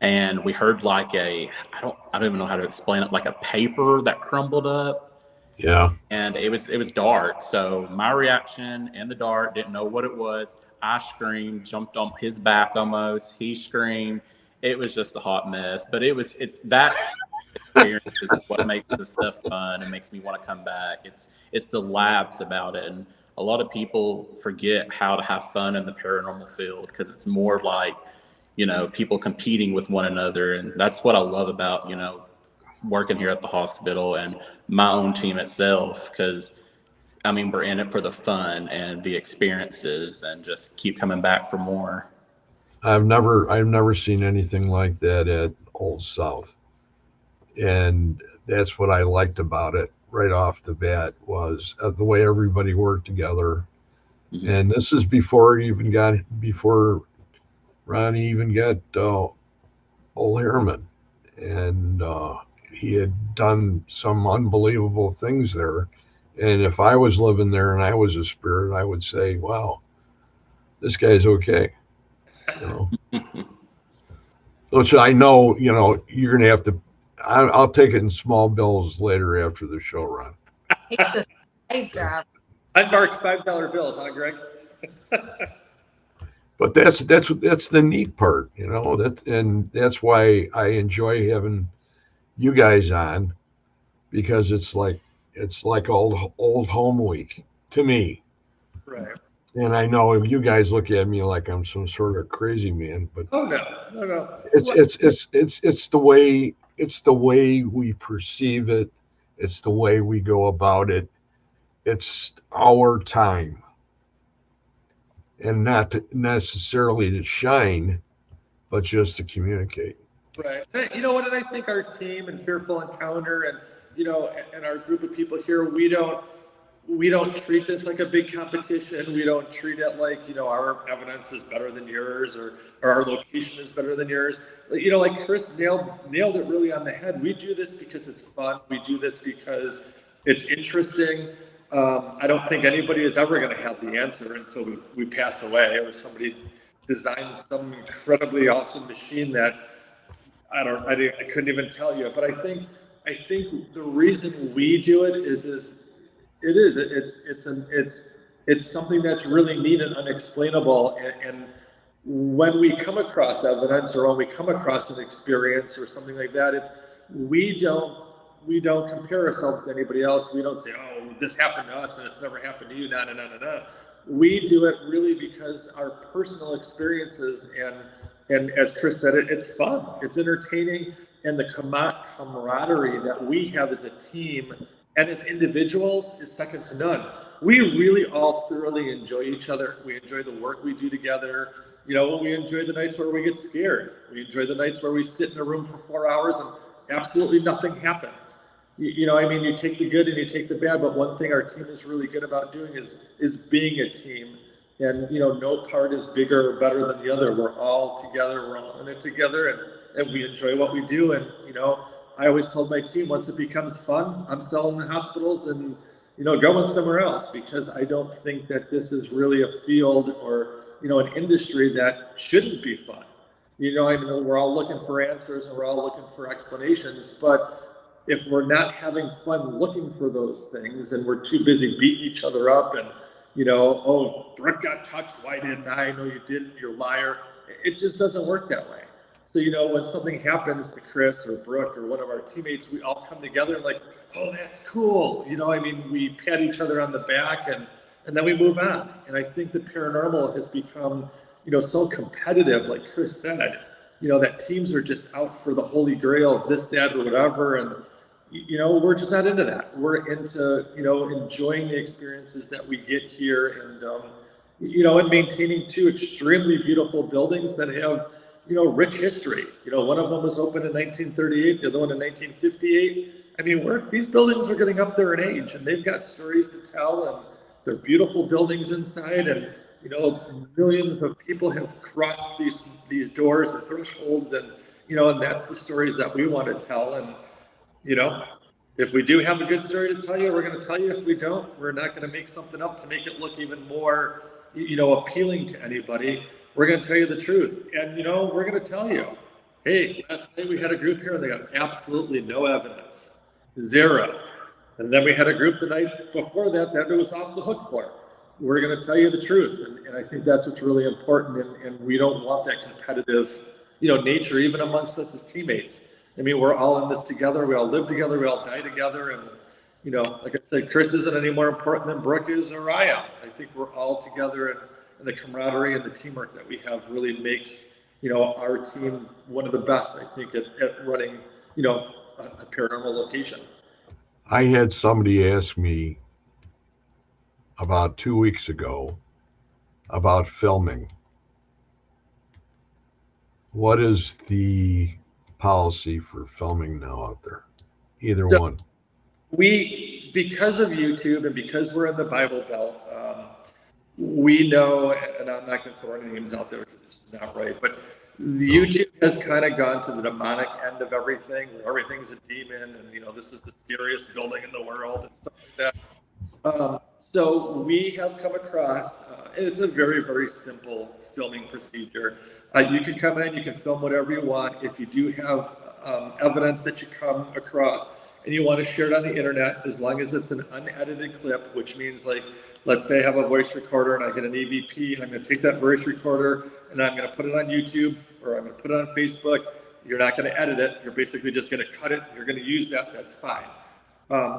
and we heard like I don't even know how to explain it, like a paper that crumbled up. Yeah. And it was dark. So my reaction in the dark, didn't know what it was. I screamed, jumped on his back almost. He screamed. It was just a hot mess. But it's that experience is what makes this stuff fun and makes me want to come back. It's the laughs about it. And a lot of people forget how to have fun in the paranormal field, because it's more like, you know, people competing with one another. And that's what I love about, you know, working here at the hospital and my own team itself, because I mean, we're in it for the fun and the experiences, and just keep coming back for more. I've never seen anything like that at Old South, and that's what I liked about it right off the bat, was the way everybody worked together. Mm-hmm. And this is before Ronnie even got old Harriman, and he had done some unbelievable things there. And if I was living there and I was a spirit, I would say, wow, this guy's okay. You know, which I know, you know, you're gonna have to. I'll take it in small bills later after the show run. He's the slave driver. Unmarked $5 bills, huh, Greg? But that's the neat part, you know. And that's why I enjoy having you guys on, because it's like old home week to me. Right. And I know you guys look at me like I'm some sort of crazy man, but Oh no, no, no. it's the way we perceive it. It's the way we go about it. It's our time, and not necessarily to shine, but just to communicate. Right. And you know what? And I think our team and Fearful Encounter, and you know, and our group of people here, we don't treat this like a big competition. We don't treat it like, you know, our evidence is better than yours, or our location is better than yours. You know, like Chris nailed it really on the head. We do this because it's fun. We do this because it's interesting. I don't think anybody is ever going to have the answer until we pass away, or somebody designs some incredibly awesome machine that I couldn't even tell you. But I think the reason we do it is it's something that's really neat and unexplainable. And when we come across evidence, or when we come across an experience or something like that, we don't compare ourselves to anybody else. We don't say, oh, this happened to us and it's never happened to you. No, no, no, no, no. We do it really because our personal experiences, and as Chris said, it's fun, it's entertaining, and the camaraderie that we have as a team and as individuals is second to none. We really all thoroughly enjoy each other. We enjoy the work we do together. You know, we enjoy the nights where we get scared. We enjoy the nights where we sit in a room for 4 hours and absolutely nothing happens. You know, I mean, you take the good and you take the bad, but one thing our team is really good about doing is being a team. And, you know, no part is bigger or better than the other. We're all together, we're all in it together, and we enjoy what we do. And, you know, I always told my team, once it becomes fun, I'm selling the hospitals and, you know, going somewhere else, because I don't think that this is really a field or, you know, an industry that shouldn't be fun. You know, I mean, we're all looking for answers and we're all looking for explanations, but if we're not having fun looking for those things, and we're too busy beating each other up and, you know, oh, Brooke got touched, why didn't I? No, you didn't, you're a liar. It just doesn't work that way. So, you know, when something happens to Chris or Brooke or one of our teammates, we all come together and like, oh, that's cool. You know, I mean, we pat each other on the back, and then we move on. And I think the paranormal has become, you know, so competitive, like Chris said, you know, that teams are just out for the holy grail of this, that, or whatever. And, you know, we're just not into that. We're into, you know, enjoying the experiences that we get here, and, you know, and maintaining two extremely beautiful buildings that have, you know, rich history. You know, one of them was opened in 1938, the other one in 1958. I mean, these buildings are getting up there in age, and they've got stories to tell, and they're beautiful buildings inside, and, you know, millions of people have crossed these doors and thresholds, and, you know, and that's the stories that we want to tell. And, you know, if we do have a good story to tell you, we're going to tell you. If we don't, we're not going to make something up to make it look even more, you know, appealing to anybody. We're going to tell you the truth. And, you know, we're going to tell you, hey, last night we had a group here and they got absolutely no evidence. Zero. And then we had a group the night before that it was off the hook for. We're going to tell you the truth. And I think that's what's really important. And we don't want that competitive, you know, nature, even amongst us as teammates. I mean, we're all in this together. We all live together. We all die together. And, you know, like I said, Chris isn't any more important than Brooke is or I am. I think we're all together, and the camaraderie and the teamwork that we have really makes, you know, our team one of the best, I think, at running, you know, a paranormal location. I had somebody ask me about 2 weeks ago about filming. What is the policy for filming now out there? Either one. We, because of YouTube and because we're in the Bible Belt, we know, and I'm not going to throw any names out there because it's not right, but the YouTube has kind of gone to the demonic end of everything, where everything's a demon, and, you know, this is the scariest building in the world and stuff like that. So we have come across, it's a very, very simple filming procedure. You can come in, you can film whatever you want. If you do have evidence that you come across and you want to share it on the internet, as long as it's an unedited clip, which means like, let's say I have a voice recorder and I get an EVP, and I'm going to take that voice recorder and I'm going to put it on YouTube, or I'm going to put it on Facebook. You're not going to edit it. You're basically just going to cut it. You're going to use that. That's fine.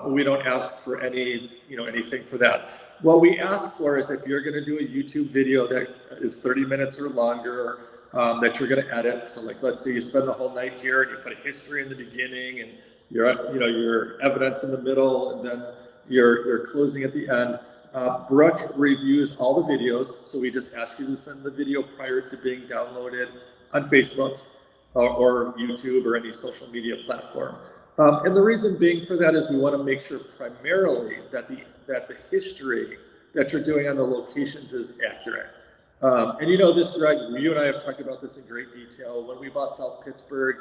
We don't ask for anything for that. What we ask for is if you're going to do a YouTube video that is 30 minutes or longer, that you're going to edit. So like, let's say you spend the whole night here and you put a history in the beginning and your evidence in the middle, and then your closing at the end. Brooke reviews all the videos. So we just ask you to send the video prior to being downloaded on Facebook or YouTube or any social media platform. And the reason being for that is we want to make sure primarily that the history that you're doing on the locations is accurate. And you know this, Greg, you and I have talked about this in great detail. When we bought South Pittsburgh,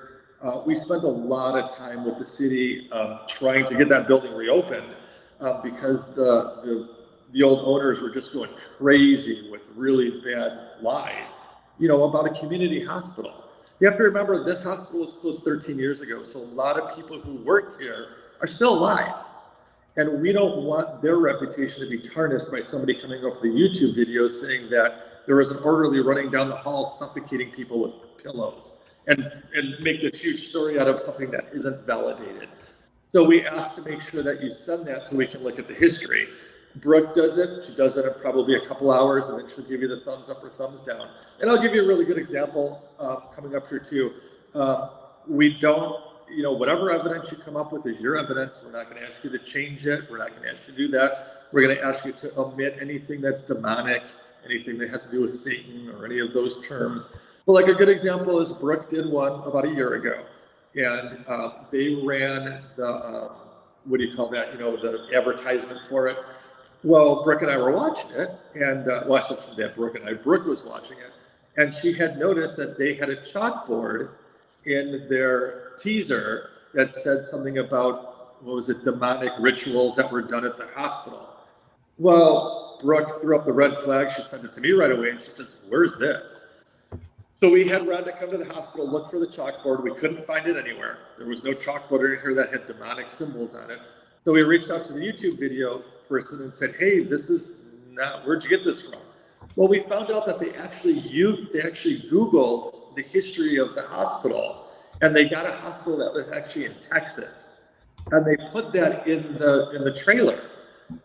we spent a lot of time with the city trying to get that building reopened because the old owners were just going crazy with really bad lies, about a community hospital. You have to remember, this hospital was closed 13 years ago, so a lot of people who worked here are still alive. And we don't want their reputation to be tarnished by somebody coming up with a YouTube video saying that there was an orderly running down the hall suffocating people with pillows, and make this huge story out of something that isn't validated. So we ask to make sure that you send that so we can look at the history. Brooke does it. She does it in probably a couple hours, and then she'll give you the thumbs up or thumbs down. And I'll give you a really good example coming up here too. We don't, whatever evidence you come up with is your evidence. We're not going to ask you to change it. We're not going to ask you to do that. We're going to ask you to omit anything that's demonic, anything that has to do with Satan or any of those terms. But like a good example is Brooke did one about a year ago, and they ran the, the advertisement for it. Well, Brooke and I were watching it, and I shouldn't say that Brooke was watching it, and she had noticed that they had a chalkboard in their teaser that said something about, demonic rituals that were done at the hospital. Well, Brooke threw up the red flag. She sent it to me right away, and she says, "Where's this?" So we had Rhonda come to the hospital, look for the chalkboard. We couldn't find it anywhere. There was no chalkboard in here that had demonic symbols on it. So we reached out to the YouTube video person and said, "Hey, this is not, where'd you get this from?" Well, we found out that they actually Googled the history of the hospital, and they got a hospital that was actually in Texas, and they put that in the trailer.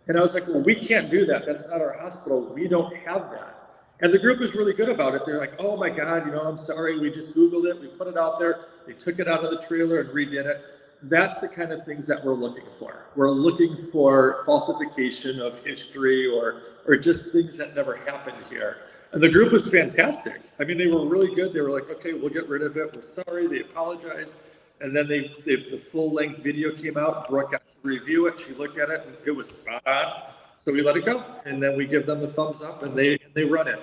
And I was like, "Well, we can't do that. That's not our hospital. We don't have that." And the group was really good about it. They're like, "Oh my God, I'm sorry. We just Googled it. We put it out there. They took it out of the trailer and redid it." That's the kind of things that we're looking for. We're looking for falsification of history or just things that never happened here. And the group was fantastic. I mean, they were really good. They were like, "Okay, we'll get rid of it. We're sorry." They apologized. And then the full-length video came out. Brooke got to review it. She looked at it, and it was spot on. So we let it go. And then we give them the thumbs up, and they run it.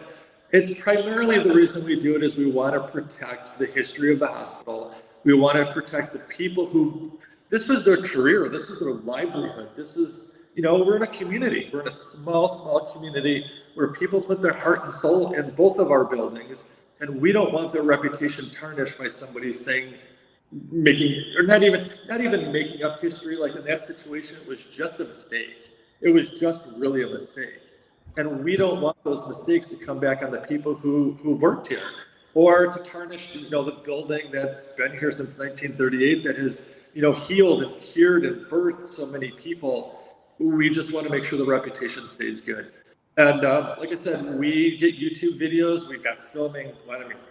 It's primarily the reason we do it is we want to protect the history of the hospital. We want to protect the people who, this was their career, this was their livelihood. This is, we're in a community. We're in a small community where people put their heart and soul in both of our buildings, and we don't want their reputation tarnished by somebody saying, not even making up history. Like in that situation, it was just a mistake. It was just really a mistake. And we don't want those mistakes to come back on the people who worked here, or to tarnish, the building that's been here since 1938, that has, healed and cured and birthed so many people. We just want to make sure the reputation stays good. And like I said, we get YouTube videos. We've got filming,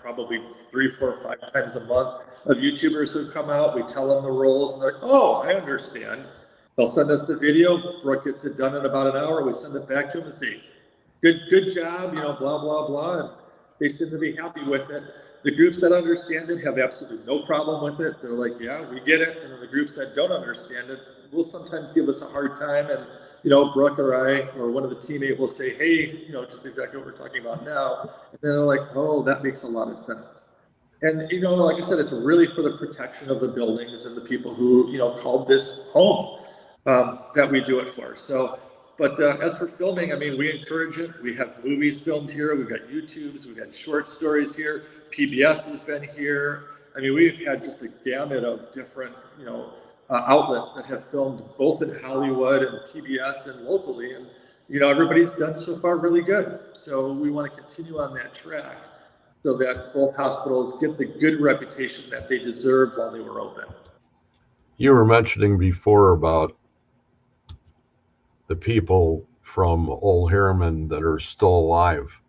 probably 3, 4, 5 times a month of YouTubers who come out. We tell them the roles, and they're like, "Oh, I understand." They'll send us the video. Brooke gets it done in about an hour. We send it back to them and say, good job, blah, blah, blah. And they seem to be happy with it. The groups that understand it have absolutely no problem with it. They're like, "Yeah, we get it." And then the groups that don't understand it will sometimes give us a hard time. And, Brooke or I or one of the teammates will say, "Hey, just exactly what we're talking about now." And then they're like, "Oh, that makes a lot of sense." And, like I said, it's really for the protection of the buildings and the people who, called this home that we do it for. So But as for filming, I mean, we encourage it. We have movies filmed here. We've got YouTubes. We've got short stories here. PBS has been here. I mean, we've had just a gamut of different, outlets that have filmed both in Hollywood and PBS and locally. And, everybody's done so far really good. So we want to continue on that track so that both hospitals get the good reputation that they deserve while they were open. You were mentioning before about the people from Old Harriman that are still alive.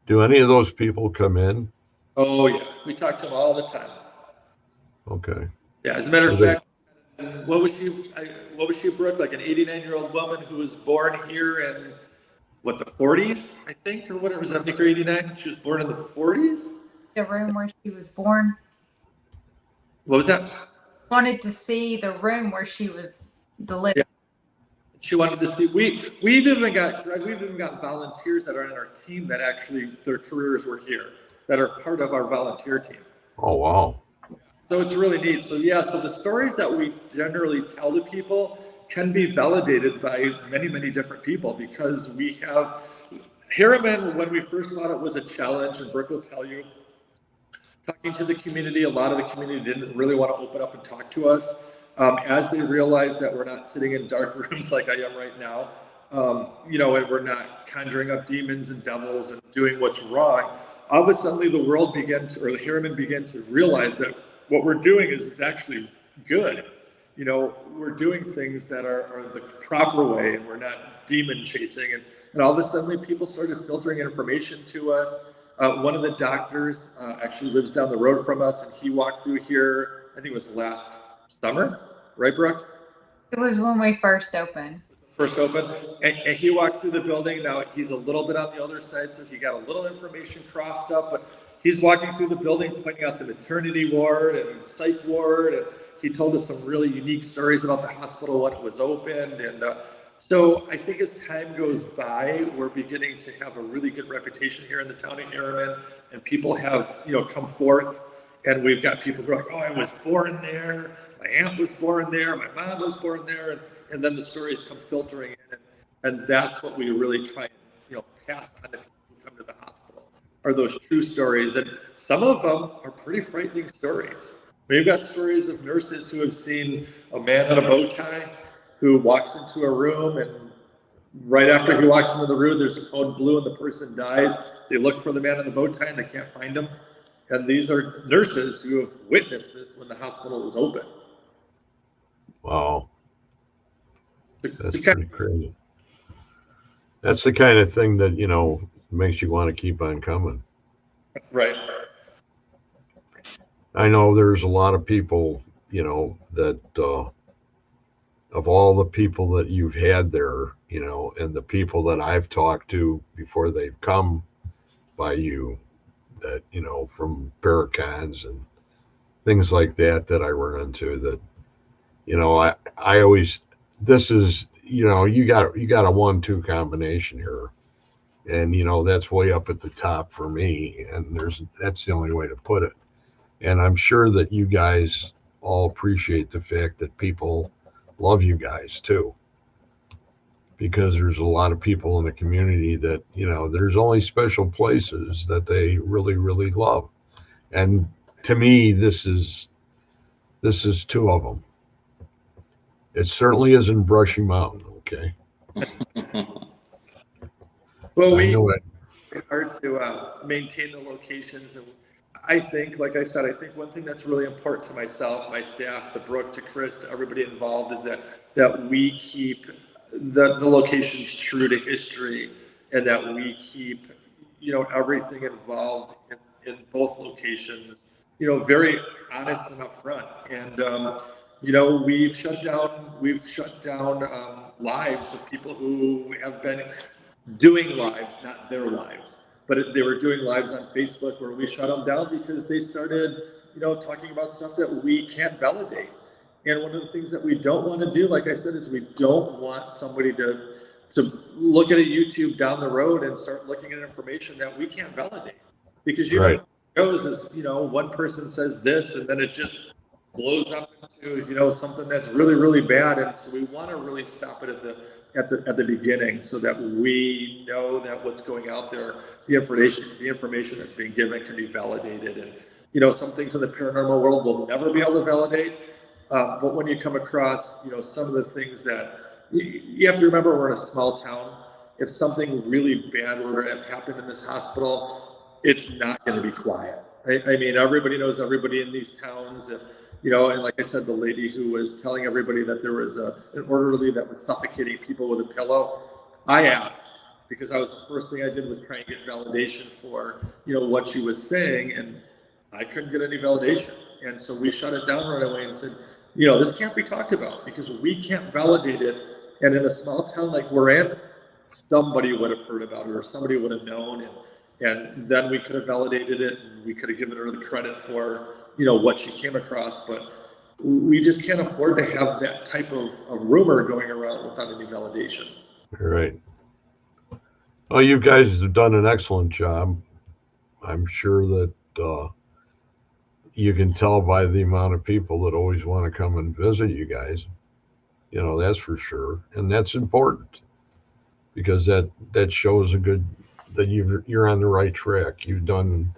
Do any of those people come in? Oh, yeah. We talk to them all the time. Okay. Yeah, as a matter of fact, what was she, Brooke? Like an 89-year-old woman who was born here in, the 40s, I think, or whatever. Was that make her 89? She was born in the 40s? The room where she was born. What was that? Wanted to see the room where she was delivered. Yeah. She wanted to see. We've even got volunteers that are on our team that actually their careers were here, that are part of our volunteer team. Oh, wow. So it's really neat. So so the stories that we generally tell to people can be validated by many, many different people, because we have Harriman, when we first thought it was a challenge, and Brooke will tell you, talking to the community, a lot of the community didn't really want to open up and talk to us. As they realized that we're not sitting in dark rooms like I am right now, and we're not conjuring up demons and devils and doing what's wrong, all of a sudden the world the Harriman began to realize that what we're doing is actually good. We're doing things that are the proper way, and we're not demon chasing. And all of a sudden people started filtering information to us. One of the doctors actually lives down the road from us, and he walked through here, I think it was last summer, right, Brooke? It was when we first opened. And he walked through the building. Now he's a little bit on the older side, so he got a little information crossed up, but he's walking through the building, pointing out the maternity ward and psych ward, and he told us some really unique stories about the hospital when it was opened. And so I think as time goes by, we're beginning to have a really good reputation here in the town of Harriman, and people have, come forth, and we've got people who are like, oh, I was born there, my aunt was born there, my mom was born there, and then the stories come filtering in, and that's what we really try and, pass on to people who come to the hospital, are those true stories. And some of them are pretty frightening stories. We've got stories of nurses who have seen a man in a bow tie who walks into a room, and right after he walks into the room, there's a code blue and the person dies. They look for the man in the bow tie and they can't find him. And these are nurses who have witnessed this when the hospital was open. Wow. That's pretty crazy. That's the kind of thing that, makes you want to keep on coming. Right. I know there's a lot of people, that of all the people that you've had there, and the people that I've talked to before they've come by you, that, from Paracons and things like that I run into, that, I always, this is, you got a 1-2 combination here. And, that's way up at the top for me. And that's the only way to put it. And I'm sure that you guys all appreciate the fact that people love you guys too. Because there's a lot of people in the community that, there's only special places that they really, really love. And to me, this is 2 of them. It certainly isn't Brushy Mountain, okay? Well, we work hard to maintain the locations, and I think, like I said, one thing that's really important to myself, my staff, to Brooke, to Chris, to everybody involved, is that we keep the locations true to history, and that we keep, everything involved in both locations, very honest and upfront. And we've shut down lives of people who have been doing lives, not their lives, but they were doing lives on Facebook, where we shut them down because they started, talking about stuff that we can't validate. And one of the things that we don't want to do, like I said, is we don't want somebody to look at a YouTube down the road and start looking at information that we can't validate. Because know, it goes is, one person says this, and then it just blows up into, something that's really, really bad. And so we want to really stop it at the beginning, so that we know that what's going out there, the information that's being given can be validated. And some things in the paranormal world will never be able to validate. But when you come across, some of the things that you have to remember, we're in a small town. If something really bad were to have happened in this hospital, it's not going to be quiet. I mean, everybody knows everybody in these towns. If and like I said, the lady who was telling everybody that there was an orderly that was suffocating people with a pillow, I asked, because I was the first thing I did was try and get validation for what she was saying, and I couldn't get any validation. And so we shut it down right away and said, this can't be talked about because we can't validate it. And in a small town like we're in, somebody would have heard about it or somebody would have known. And then we could have validated it and we could have given her the credit for, what she came across. But we just can't afford to have that type of rumor going around without any validation. Right. Well, you guys have done an excellent job. I'm sure that you can tell by the amount of people that always want to come and visit you guys. That's for sure. And that's important because that shows that you're on the right track. You've done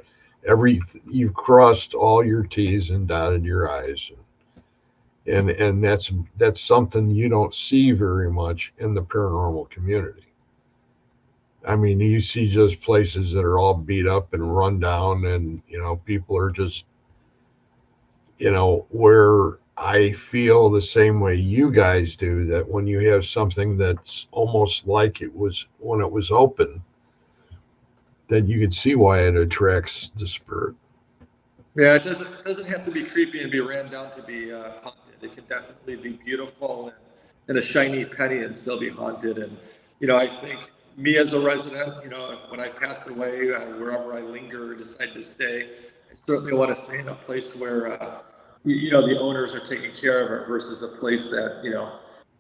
you've crossed all your T's and dotted your I's. And that's something you don't see very much in the paranormal community. I mean, you see just places that are all beat up and run down and, people are just, where I feel the same way you guys do, that when you have something that's almost like it was when it was open, that you can see why it attracts the spirit. Yeah, it doesn't have to be creepy and be ran down to be haunted. It can definitely be beautiful and a shiny penny and still be haunted. And, I think me as a resident, when I pass away, wherever I linger or decide to stay, I certainly want to stay in a place where, the owners are taking care of it versus a place that,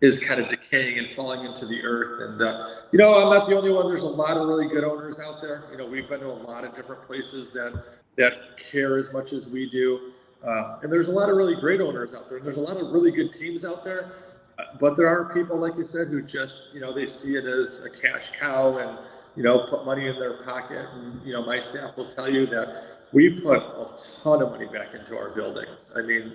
is kind of decaying and falling into the earth. And, I'm not the only one. There's a lot of really good owners out there. We've been to a lot of different places that care as much as we do. And there's a lot of really great owners out there. And there's a lot of really good teams out there. But there are people, like you said, who just, they see it as a cash cow and, put money in their pocket. And, my staff will tell you that we put a ton of money back into our buildings. I mean,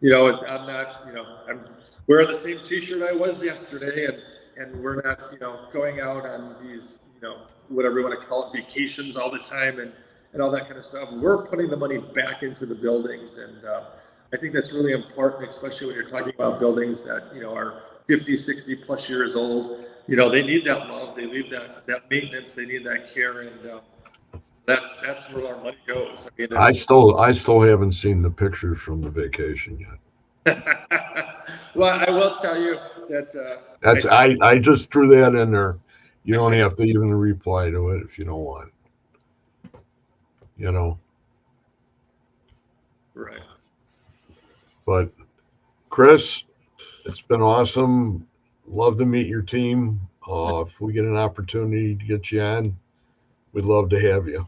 I'm not, I'm wearing the same t-shirt I was yesterday, and we're not, going out on these, whatever you want to call it, vacations all the time and all that kind of stuff. We're putting the money back into the buildings. And I think that's really important, especially when you're talking about buildings that, are 50, 60 plus years old. They need that love. They need that maintenance. They need that care. And that's where our money goes. I mean, I still haven't seen the pictures from the vacation yet. Well, I will tell you that I just threw that in there. You don't have to even reply to it if you don't want. Right. But Chris, it's been awesome. Love to meet your team. If we get an opportunity to get you on, we'd love to have you.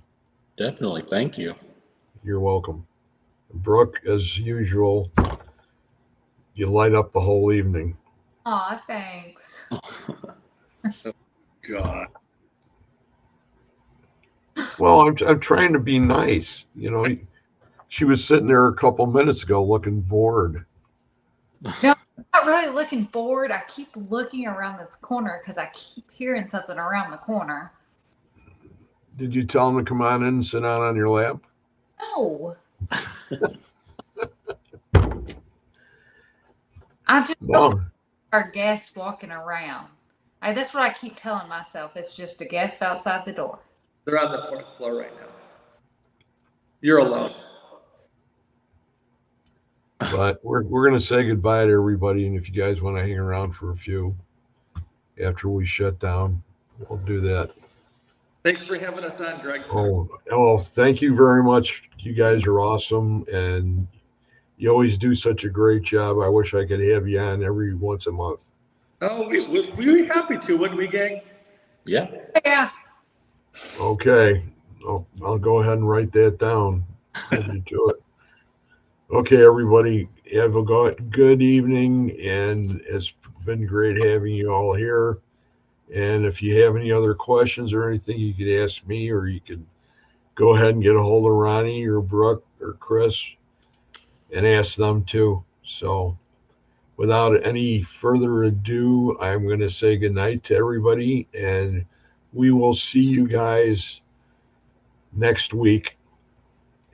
Definitely. Thank you. You're welcome. Brooke, as usual, you light up the whole evening. Aw, thanks. God. Well, I'm trying to be nice. She was sitting there a couple minutes ago looking bored. No, I'm not really looking bored. I keep looking around this corner because I keep hearing something around the corner. Did you tell him to come on in and sit down on your lap? No. I'm just our guests walking around. That's what I keep telling myself. It's just a guest outside the door. They're on the 4th floor right now. You're alone. But we're going to say goodbye to everybody. And if you guys want to hang around for a few after we shut down, we'll do that. Thanks for having us on, Greg. Oh, thank you very much. You guys are awesome. And you always do such a great job. I wish I could have you on every once a month. Oh, we'd be happy to, wouldn't we, gang? Yeah. Yeah. Okay. I'll go ahead and write that down. Hold you to it. Okay, everybody, have a good evening, and it's been great having you all here. And if you have any other questions or anything, you could ask me, or you could go ahead and get a hold of Ronnie or Brooke or Chris and ask them too. So without any further ado, I'm going to say goodnight to everybody, and we will see you guys next week.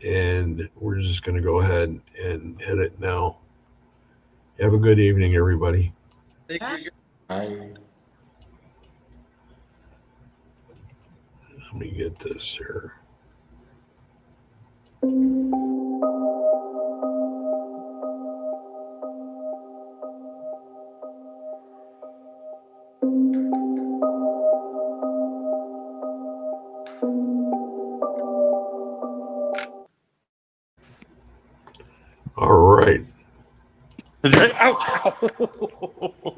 And we're just going to go ahead and hit it now. Have a good evening, everybody. Thank you. I Let me get this here. All right. Ow!